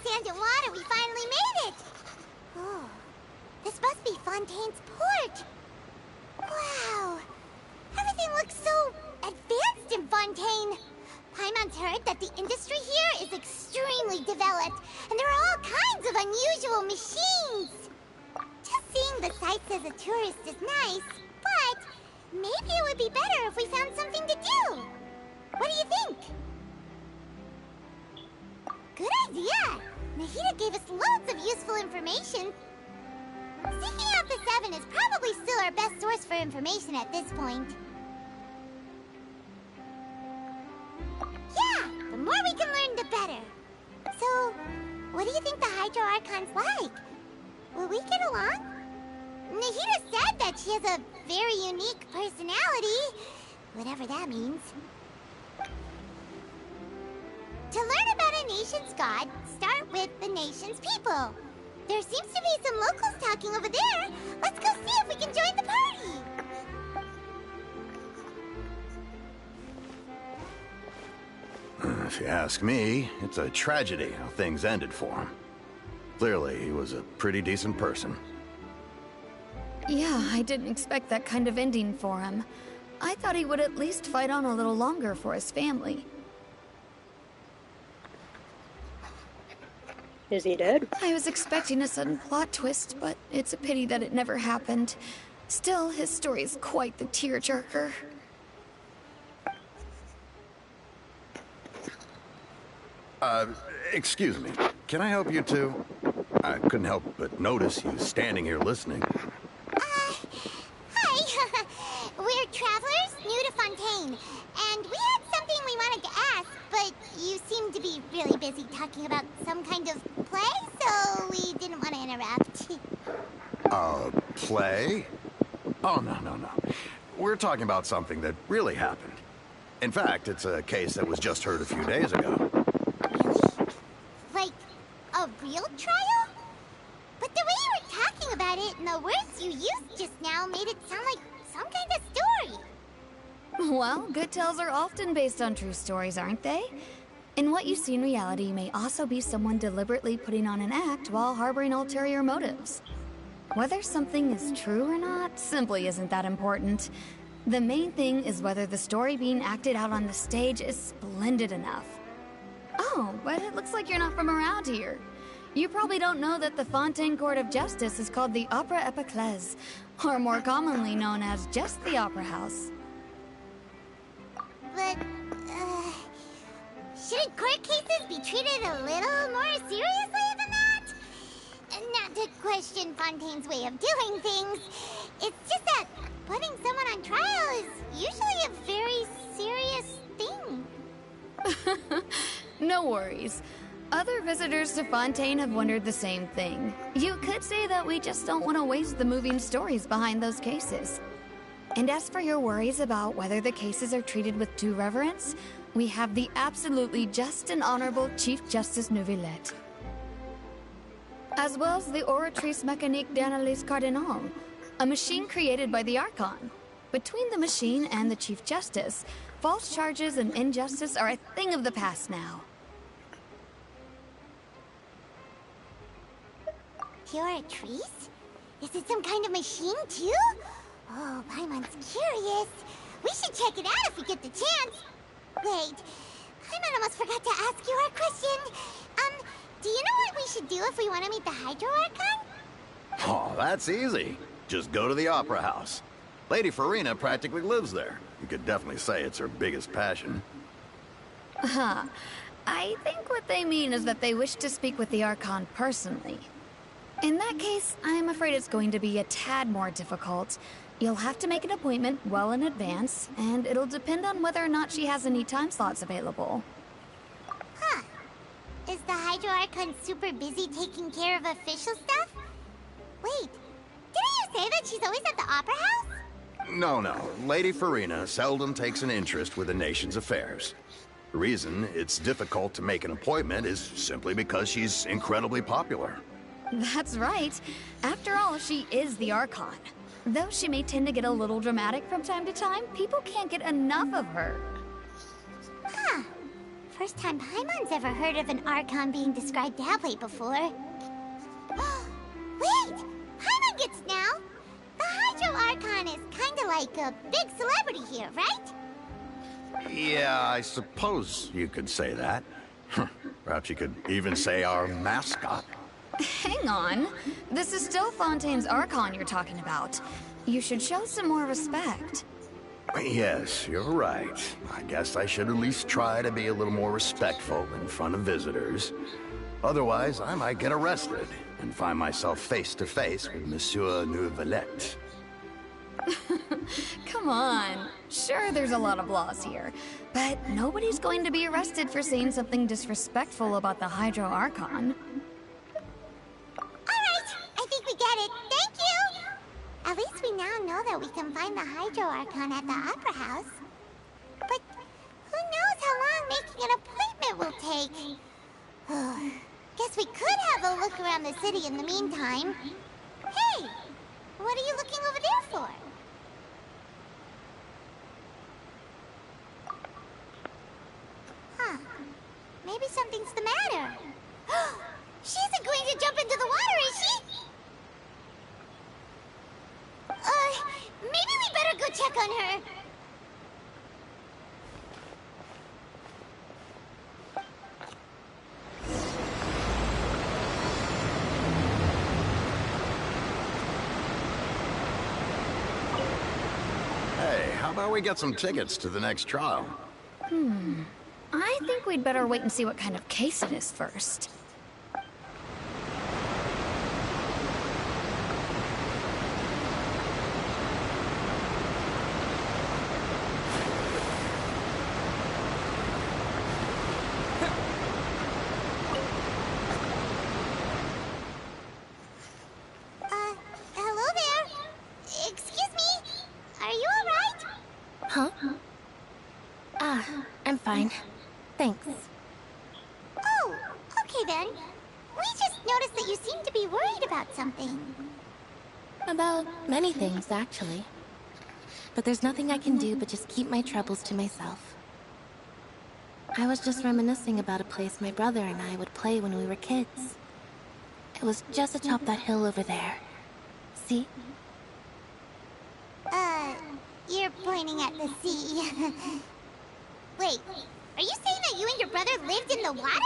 Sand and water, we finally made it! Oh, this must be Fontaine's port. Wow, everything looks so advanced in Fontaine. Paimon's heard that the industry here is extremely developed, and there are all kinds of unusual machines. Just seeing the sights as a tourist is nice, but maybe it would be better if we found something to do. What do you think? Good idea! Nahida gave us loads of useful information. Seeking out the Seven is probably still our best source for information at this point. Yeah, the more we can learn, the better. So, what do you think the Hydro Archon's like? Will we get along? Nahida said that she has a very unique personality, whatever that means. To learn about a nation's god, start with the nation's people. There seems to be some locals talking over there. Let's go see if we can join the party. If you ask me, it's a tragedy how things ended for him. Clearly, he was a pretty decent person. Yeah, I didn't expect that kind of ending for him. I thought he would at least fight on a little longer for his family. Is he dead? I was expecting a sudden plot twist, but it's a pity that it never happened. Still, his story is quite the tearjerker. Excuse me. Can I help you two? I couldn't help but notice you standing here listening. Hi. We're travelers new to Fontaine, and we had something we wanted to ask, but you seem to be really busy talking about some kind of play, so we didn't want to interrupt. Play? Oh, no. We're talking about something that really happened. In fact, it's a case that was just heard a few days ago. Really? Like, a real trial? But the way you were talking about it and the words you used just now made it sound like some kind of story. Well, good tales are often based on true stories, aren't they? And what you see in reality may also be someone deliberately putting on an act while harboring ulterior motives. Whether something is true or not simply isn't that important. The main thing is whether the story being acted out on the stage is splendid enough. Oh, but it looks like you're not from around here. You probably don't know that the Fontaine Court of Justice is called the Opera Epiclese, or more commonly known as just the Opera House. But, shouldn't court cases be treated a little more seriously than that? Not to question Fontaine's way of doing things. It's just that putting someone on trial is usually a very serious thing. No worries. Other visitors to Fontaine have wondered the same thing. You could say that we just don't want to waste the moving stories behind those cases. And as for your worries about whether the cases are treated with due reverence, we have the absolutely just and honorable Chief Justice Neuvillette. As well as the Oratrice Mécanique d'Analyse Cardinal, a machine created by the Archon. Between the machine and the Chief Justice, false charges and injustice are a thing of the past now. Oratrice? Is it some kind of machine, too? Oh, Paimon's curious. We should check it out if we get the chance. Wait, Paimon almost forgot to ask you our question. Do you know what we should do if we want to meet the Hydro Archon? Oh, that's easy. Just go to the Opera House. Lady Farina practically lives there. You could definitely say it's her biggest passion. Huh. I think what they mean is that they wish to speak with the Archon personally. In that case, I'm afraid it's going to be a tad more difficult. You'll have to make an appointment well in advance, and it'll depend on whether or not she has any time slots available. Huh. Is the Hydro Archon super busy taking care of official stuff? Wait, didn't you say that she's always at the Opera House? No. Lady Farina seldom takes an interest with the nation's affairs. The reason it's difficult to make an appointment is simply because she's incredibly popular. That's right. After all, she is the Archon. Though she may tend to get a little dramatic from time to time, people can't get enough of her. Huh. First time Paimon's ever heard of an Archon being described that way before. Wait! Paimon gets now! The Hydro Archon is kinda like a big celebrity here, right? Yeah, I suppose you could say that. Perhaps you could even say our mascot. Hang on. This is still Fontaine's Archon you're talking about. You should show some more respect. Yes, you're right. I guess I should at least try to be a little more respectful in front of visitors. Otherwise, I might get arrested and find myself face to face with Monsieur Neuvillette. Come on. Sure, there's a lot of laws here, but nobody's going to be arrested for saying something disrespectful about the Hydro Archon. I think we get it. Thank you! At least we now know that we can find the Hydro Archon at the Opera House. But who knows how long making an appointment will take? Guess we could have a look around the city in the meantime. Hey! What are you looking over there for? Huh. Maybe something's the matter. She isn't going to jump into the water, is she? Maybe we better go check on her. Hey, how about we get some tickets to the next trial? I think we'd better wait and see what kind of case it is first. Hello there. Excuse me. Are you alright? Huh? I'm fine. Thanks. Oh, okay then. We just noticed that you seem to be worried about something. About many things, actually. But there's nothing I can do but just keep my troubles to myself. I was just reminiscing about a place my brother and I would play when we were kids. It was just atop that hill over there. See? You're pointing at the sea. Wait, are you saying that you and your brother lived in the water?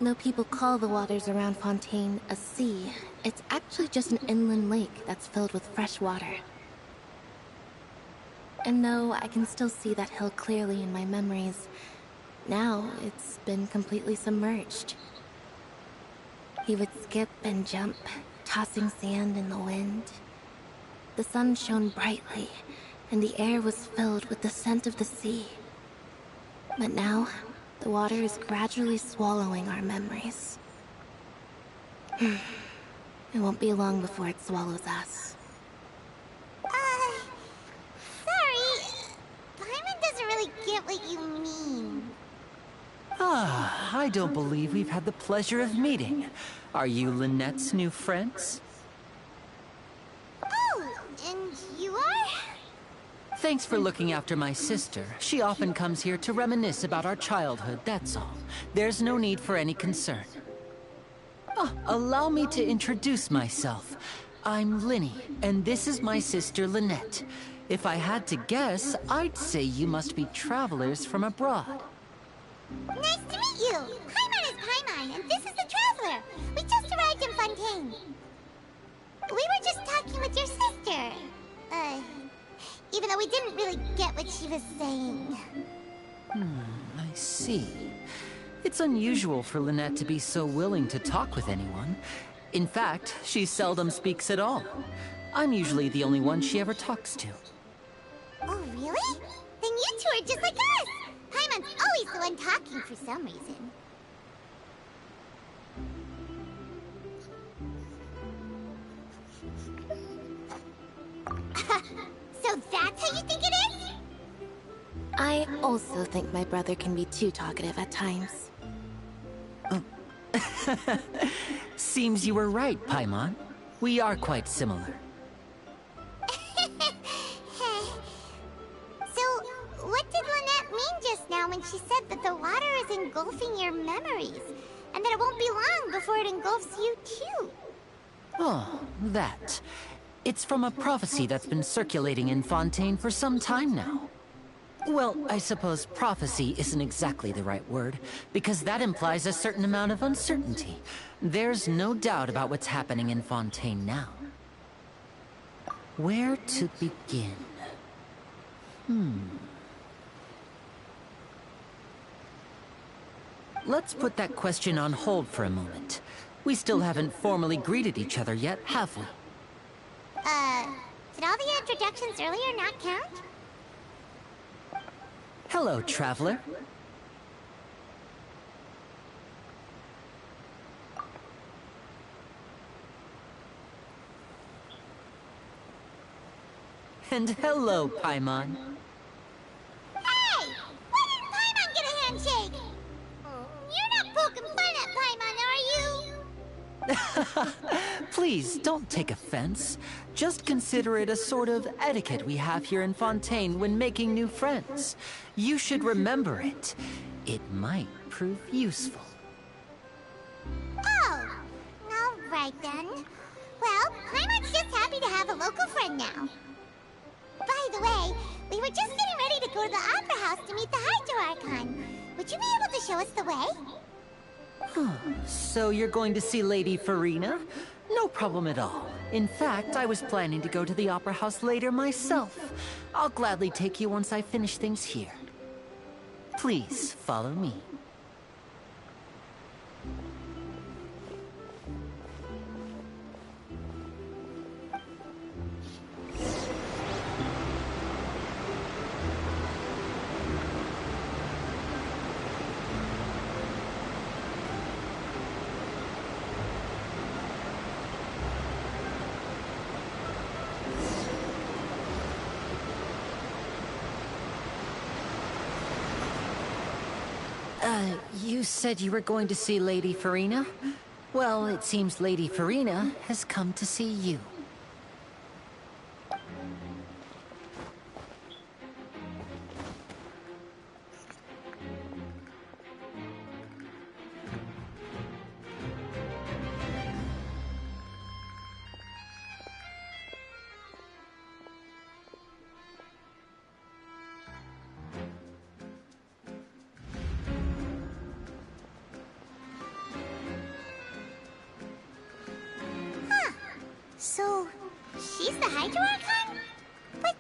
Though people call the waters around Fontaine a sea, it's actually just an inland lake that's filled with fresh water. And though I can still see that hill clearly in my memories, now it's been completely submerged. He would skip and jump, tossing sand in the wind. The sun shone brightly, and the air was filled with the scent of the sea. But now, the water is gradually swallowing our memories. It won't be long before it swallows us. Sorry. Paimon doesn't really get what you mean. Ah, I don't believe we've had the pleasure of meeting. Are you Lynette's new friends? Oh, and you are? Thanks for looking after my sister. She often comes here to reminisce about our childhood, that's all. There's no need for any concern. Oh, allow me to introduce myself. I'm Linny, and this is my sister Lynette. If I had to guess, I'd say you must be travelers from abroad. Nice to meet you! Paimon is Paimon, and this is the Traveler. We just arrived in Fontaine. We were just talking with your sister. Even though we didn't really get what she was saying. I see. It's unusual for Lynette to be so willing to talk with anyone. In fact, she seldom speaks at all. I'm usually the only one she ever talks to. Oh, really? Then you two are just like us! Paimon's always the one talking for some reason. So that's how you think it is? I also think my brother can be too talkative at times. Seems you were right, Paimon. We are quite similar. So, what did Lynette mean just now when she said that the water is engulfing your memories? And that it won't be long before it engulfs you too? Oh, that. It's from a prophecy that's been circulating in Fontaine for some time now. Well, I suppose prophecy isn't exactly the right word, because that implies a certain amount of uncertainty. There's no doubt about what's happening in Fontaine now. Where to begin? Let's put that question on hold for a moment. We still haven't formally greeted each other yet, have we? Did all the introductions earlier not count? Hello, Traveler. And hello, Paimon. Hey! Why didn't Paimon get a handshake? You're not poking fun at Paimon, are you? Please, don't take offense. Just consider it a sort of etiquette we have here in Fontaine when making new friends. You should remember it. It might prove useful. Oh, all right then. Well, Paimon's just happy to have a local friend now. By the way, we were just getting ready to go to the Opera House to meet the Hydro Archon. Would you be able to show us the way? So you're going to see Lady Farina? No problem at all. In fact, I was planning to go to the Opera House later myself. I'll gladly take you once I finish things here. Please, follow me. You said you were going to see Lady Farina? Well, it seems Lady Farina has come to see you. So, she's the Hydro Archon? But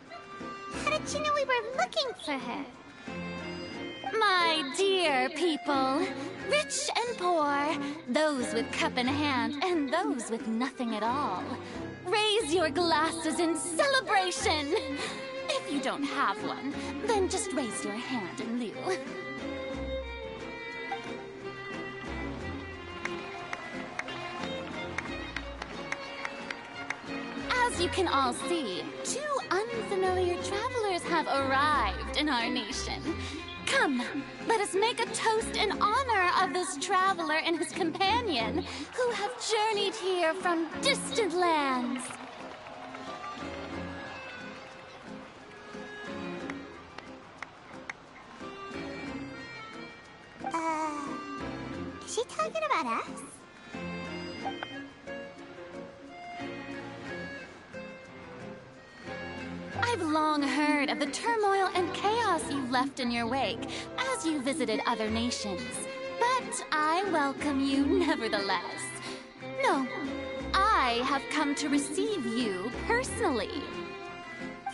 how did she know we were looking for her? My dear people, rich and poor, those with cup in hand and those with nothing at all, raise your glasses in celebration! If you don't have one, then just raise your hand in lieu. As you can all see, 2 unfamiliar travelers have arrived in our nation. Come, let us make a toast in honor of this traveler and his companion who have journeyed here from distant lands. Is she talking about us? I've long heard of the turmoil and chaos you've left in your wake as you visited other nations. But I welcome you nevertheless. No, I have come to receive you personally.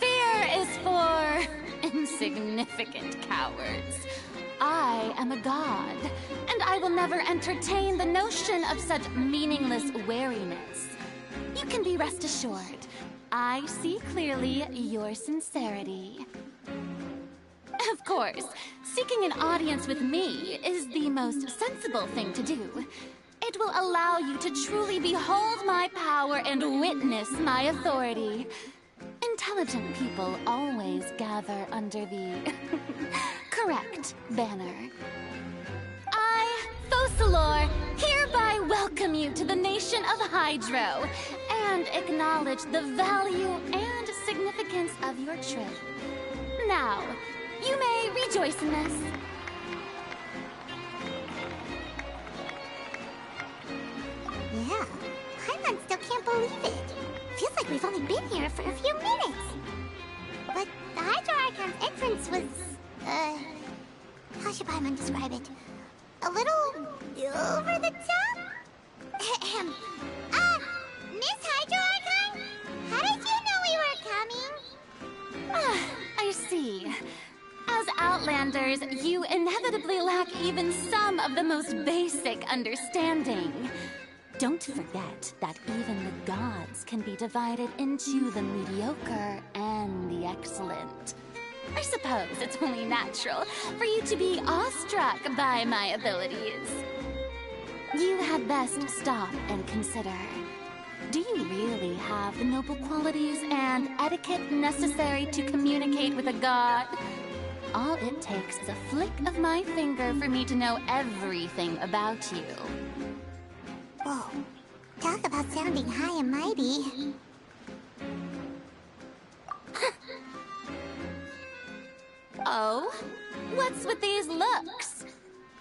Fear is for insignificant cowards. I am a god, and I will never entertain the notion of such meaningless wariness. You can be rest assured. I see clearly your sincerity. Of course, seeking an audience with me is the most sensible thing to do. It will allow you to truly behold my power and witness my authority. Intelligent people always gather under the correct banner. I, Focalor, hereby welcome you to the nation of Hydro and acknowledge the value and significance of your trip. Now, you may rejoice in this. Yeah, Paimon still can't believe it. Feels like we've only been here for a few minutes. But the Hydro Archon's entrance was, how should Paimon describe it? A little over the top? Miss Hydro Archon? How did you know we were coming? I see. As Outlanders, you inevitably lack even some of the most basic understanding. Don't forget that even the gods can be divided into the mediocre and the excellent. I suppose it's only natural for you to be awestruck by my abilities. You had best stop and consider. Do you really have the noble qualities and etiquette necessary to communicate with a god? All it takes is a flick of my finger for me to know everything about you. Whoa. Talk about sounding high and mighty. Oh? What's with these looks?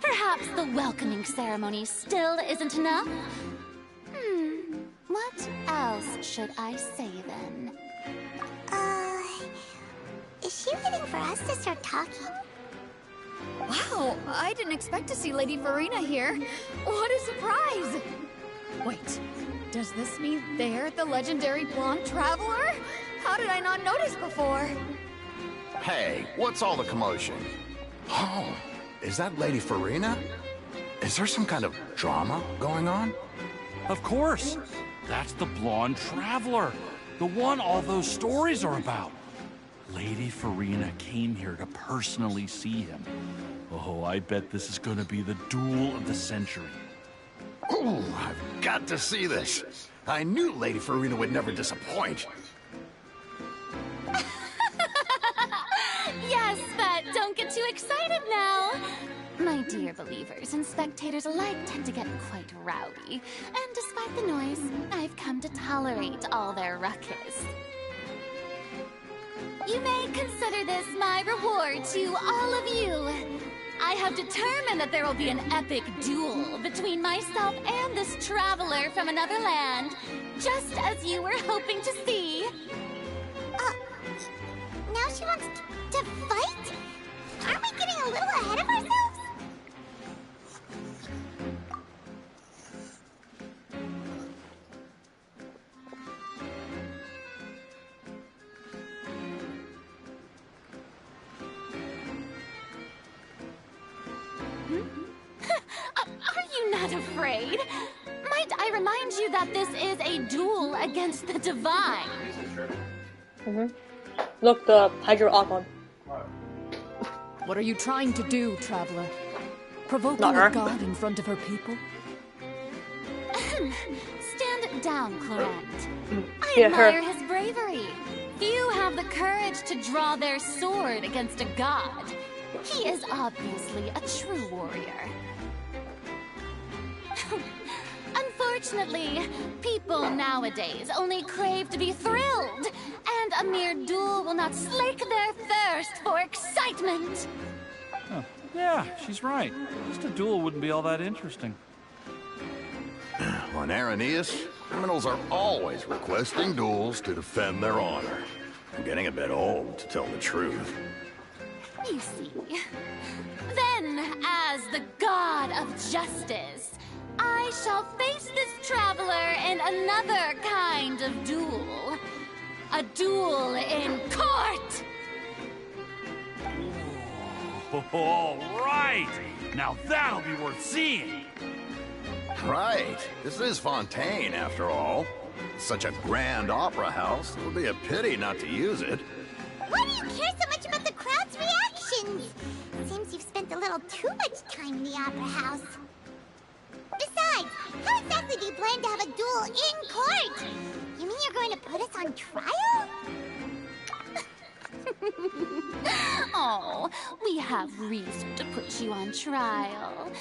Perhaps the welcoming ceremony still isn't enough? What else should I say then? Is she waiting for us to start talking? Wow, I didn't expect to see Lady Farina here. What a surprise! Wait, does this mean they're the legendary blonde traveler? How did I not notice before? Hey, what's all the commotion? Oh, is that Lady Farina? Is there some kind of drama going on? Of course! That's the blonde traveler, the one all those stories are about. Lady Farina came here to personally see him. Oh, I bet this is gonna be the duel of the century. Oh, I've got to see this. I knew Lady Farina would never disappoint. Yes, but don't get too excited now. My dear believers and spectators alike tend to get quite rowdy. And despite the noise, I've come to tolerate all their ruckus. You may consider this my reward to all of you. I have determined that there will be an epic duel between myself and this traveler from another land, just as you were hoping to see. Now she wants to fight? Aren't we getting a little ahead of ourselves? afraid. Might I remind you that this is a duel against the divine? Look, the Hydro Archon. What are you trying to do, Traveler? Provoking Not her. a god in front of her people? Stand down, Clorant. I Yeah, her. admire his bravery. Few have the courage to draw their sword against a god. He is obviously a true warrior. Unfortunately, people nowadays only crave to be thrilled, and a mere duel will not slake their thirst for excitement. Huh. Yeah, she's right. Just a duel wouldn't be all that interesting. On Araneus, criminals are always requesting duels to defend their honor. I'm getting a bit old, to tell the truth. You see. Then, as the god of justice, I shall face this traveler in another kind of duel. A duel in court! All right! Now that'll be worth seeing! Right. This is Fontaine, after all. Such a grand opera house, it would be a pity not to use it. Why do you care so much about the crowd's reactions? Seems you've spent a little too much time in the opera house. Besides, how exactly do you plan to have a duel in court? You mean you're going to put us on trial? Oh, we have reason to put you on trial.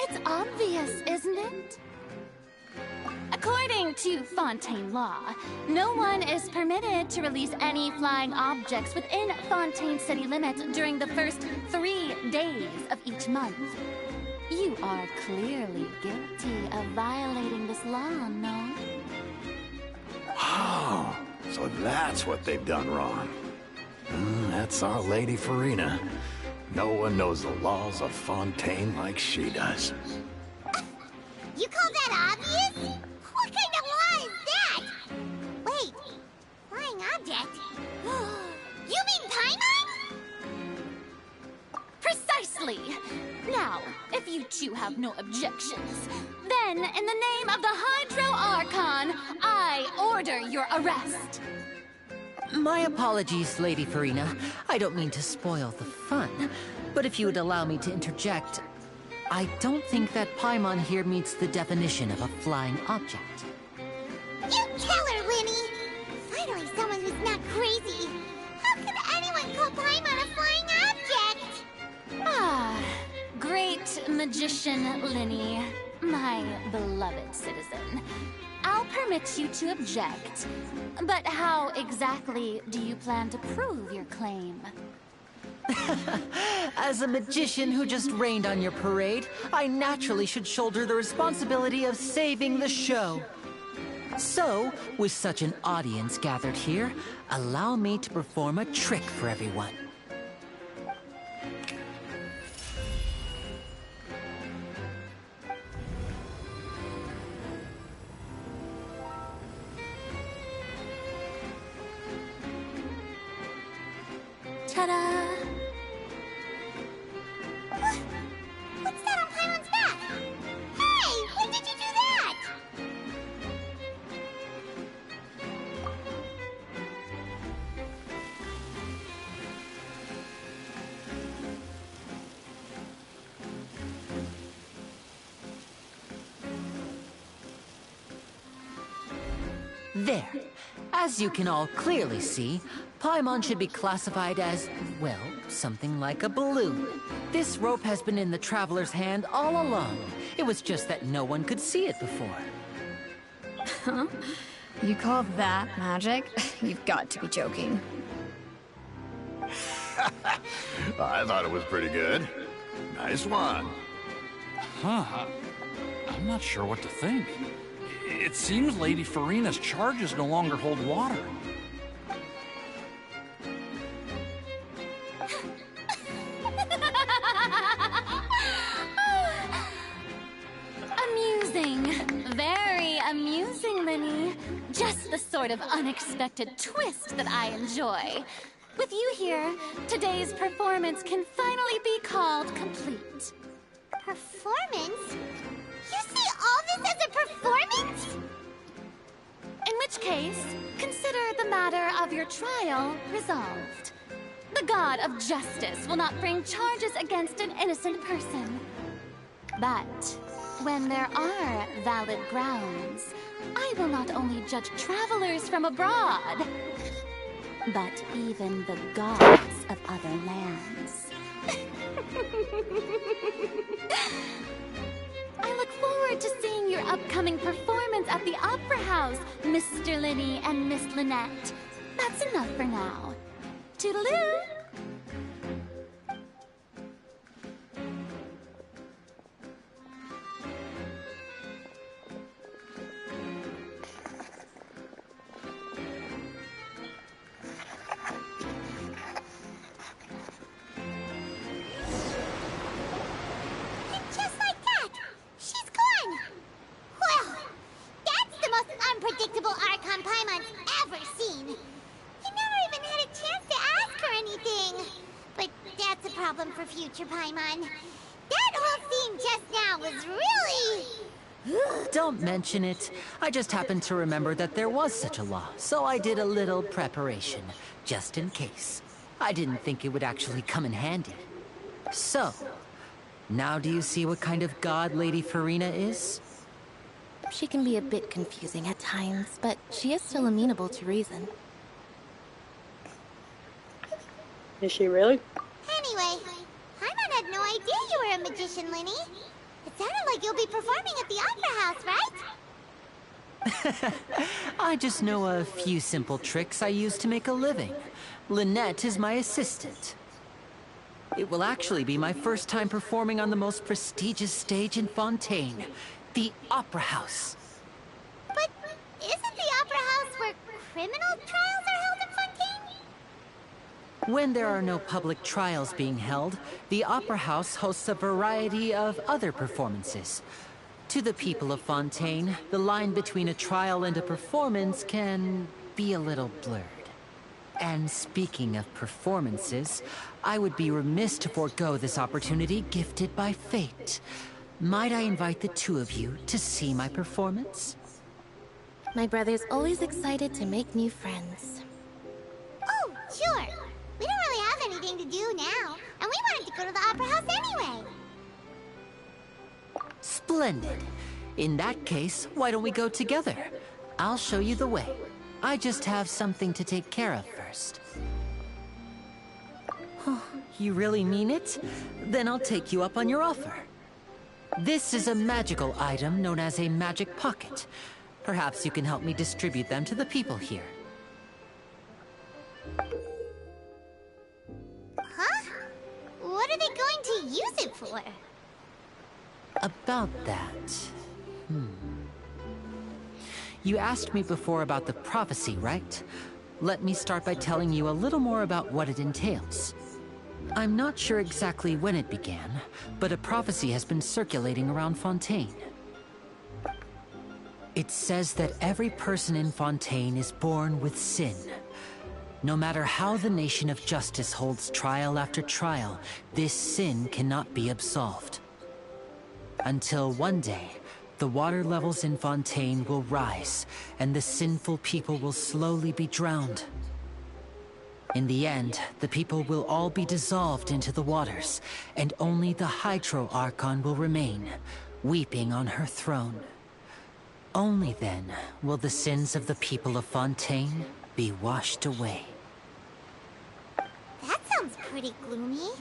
It's obvious, isn't it? According to Fontaine law, no one is permitted to release any flying objects within Fontaine city limits during the first 3 days of each month. You are clearly guilty of violating this law, no? Oh, so that's what they've done wrong. That's our Lady Farina. No one knows the laws of Fontaine like she does. You call that obvious? What kind of law is that? Wait, flying object? You mean Paimon? Precisely! Now, if you two have no objections, then in the name of the Hydro Archon, I order your arrest. My apologies, Lady Farina. I don't mean to spoil the fun, but if you would allow me to interject, I don't think that Paimon here meets the definition of a flying object. You tell her, Linny! Finally someone who's not crazy. How can anyone call Paimon a flying object? Ah, great magician Linny, my beloved citizen. I'll permit you to object, but how exactly do you plan to prove your claim? As a magician who just rained on your parade, I naturally should shoulder the responsibility of saving the show. So, with such an audience gathered here, allow me to perform a trick for everyone. Ta-da! What's that on Paimon's back? Hey, when did you do that? There. As you can all clearly see, Paimon should be classified as, well, something like a balloon. This rope has been in the Traveler's hand all along. It was just that no one could see it before. Huh? You call that magic? You've got to be joking. I thought it was pretty good. Nice one. Huh. I'm not sure what to think. It seems Lady Farina's charges no longer hold water. Amusing. Very amusing, Linny. Just the sort of unexpected twist that I enjoy. With you here, today's performance can finally be called complete. Performance? You see all this as a performance? In which case, consider the matter of your trial resolved. The god of justice will not bring charges against an innocent person. But when there are valid grounds, I will not only judge travelers from abroad, but even the gods of other lands. I look forward to seeing your upcoming performance at the Opera House, Mr. Linny and Miss Lynette. That's enough for now. Toodaloo! Just like that, she's gone. Well, that's the most unpredictable Archon Paimon's ever seen. He never even had a chance to ask her anything. But that's a problem for future Paimon. That whole scene just now was really... Don't mention it. I just happened to remember that there was such a law, so I did a little preparation, just in case. I didn't think it would actually come in handy. So, now do you see what kind of god Lady Farina is? She can be a bit confusing at times, but she is still amenable to reason. Is she really? Anyway, Paimon had no idea you were a magician, Linny. It sounded like you'll be performing at the Opera House, right? I just know a few simple tricks I use to make a living. Lynette is my assistant. It will actually be my first time performing on the most prestigious stage in Fontaine, the Opera House. But isn't the Opera House where criminal trials are held in Fontaine? When there are no public trials being held, the Opera House hosts a variety of other performances. To the people of Fontaine, the line between a trial and a performance can be a little blurred. And speaking of performances, I would be remiss to forego this opportunity gifted by fate. Might I invite the two of you to see my performance? My brother's always excited to make new friends. Oh, sure. We don't really have anything to do now, and we wanted to go to the Opera House anyway. Splendid. In that case, why don't we go together? I'll show you the way. I just have something to take care of first. You really mean it? Then I'll take you up on your offer. This is a magical item known as a magic pocket. Perhaps you can help me distribute them to the people here. Huh? What are they going to use it for? About that... You asked me before about the prophecy, right? Let me start by telling you a little more about what it entails. I'm not sure exactly when it began, but a prophecy has been circulating around Fontaine. It says that every person in Fontaine is born with sin. No matter how the nation of justice holds trial after trial, this sin cannot be absolved. Until one day, the water levels in Fontaine will rise, and the sinful people will slowly be drowned. In the end, the people will all be dissolved into the waters, and only the Hydro Archon will remain, weeping on her throne. Only then will the sins of the people of Fontaine be washed away. That sounds pretty gloomy.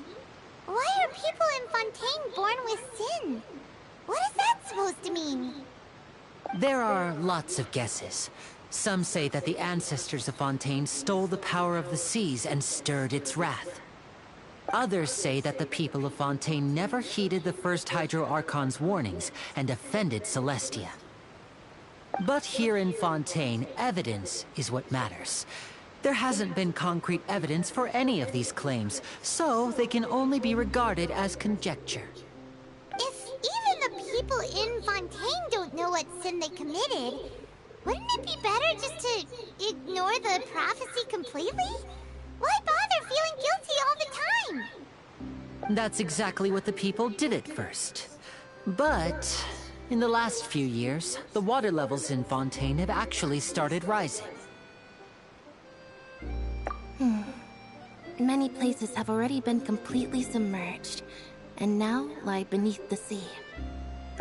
Why are people in Fontaine born with sin? What is that supposed to mean? There are lots of guesses. Some say that the ancestors of Fontaine stole the power of the seas and stirred its wrath. Others say that the people of Fontaine never heeded the first Hydro Archon's warnings and offended Celestia. But here in Fontaine, evidence is what matters. There hasn't been concrete evidence for any of these claims, so they can only be regarded as conjecture. If even the people in Fontaine don't know what sin they committed, wouldn't it be better just to ignore the prophecy completely? Why bother feeling guilty all the time? That's exactly what the people did at first. But In the last few years, the water levels in Fontaine have actually started rising. Many places have already been completely submerged, and now lie beneath the sea.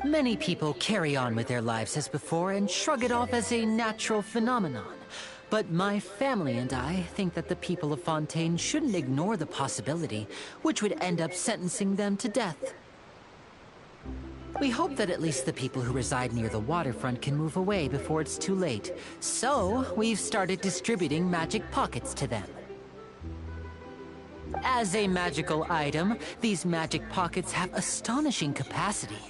Many people carry on with their lives as before and shrug it off as a natural phenomenon. But my family and I think that the people of Fontaine shouldn't ignore the possibility, which would end up sentencing them to death. We hope that at least the people who reside near the waterfront can move away before it's too late. So, we've started distributing magic pockets to them. As a magical item, these magic pockets have astonishing capacity.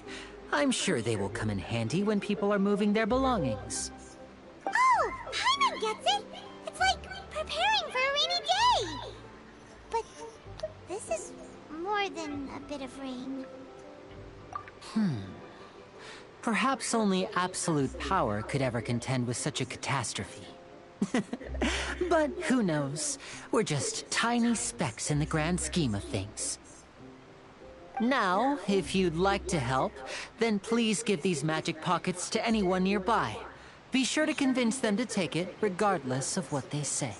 I'm sure they will come in handy when people are moving their belongings. Oh, Paimon gets it! It's like preparing for a rainy day! But this is more than a bit of rain. Perhaps only absolute power could ever contend with such a catastrophe. But who knows? We're just tiny specks in the grand scheme of things. Now, if you'd like to help, then please give these magic pockets to anyone nearby. Be sure to convince them to take it, regardless of what they say.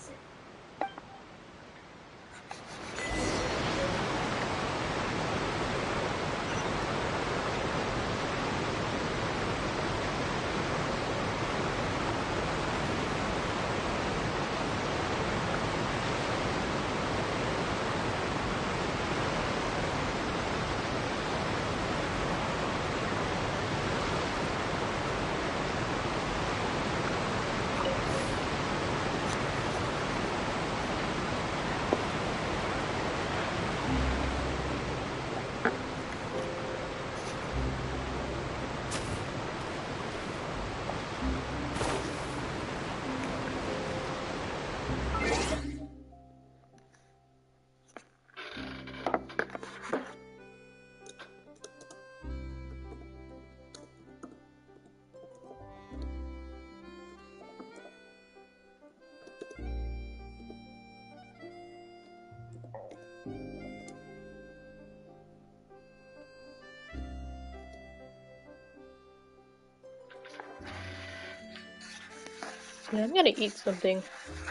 Yeah, I'm gonna eat something,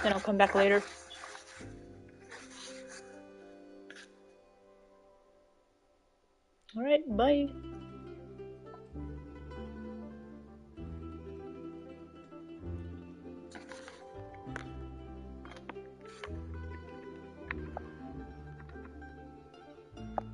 and I'll come back later. Alright, bye.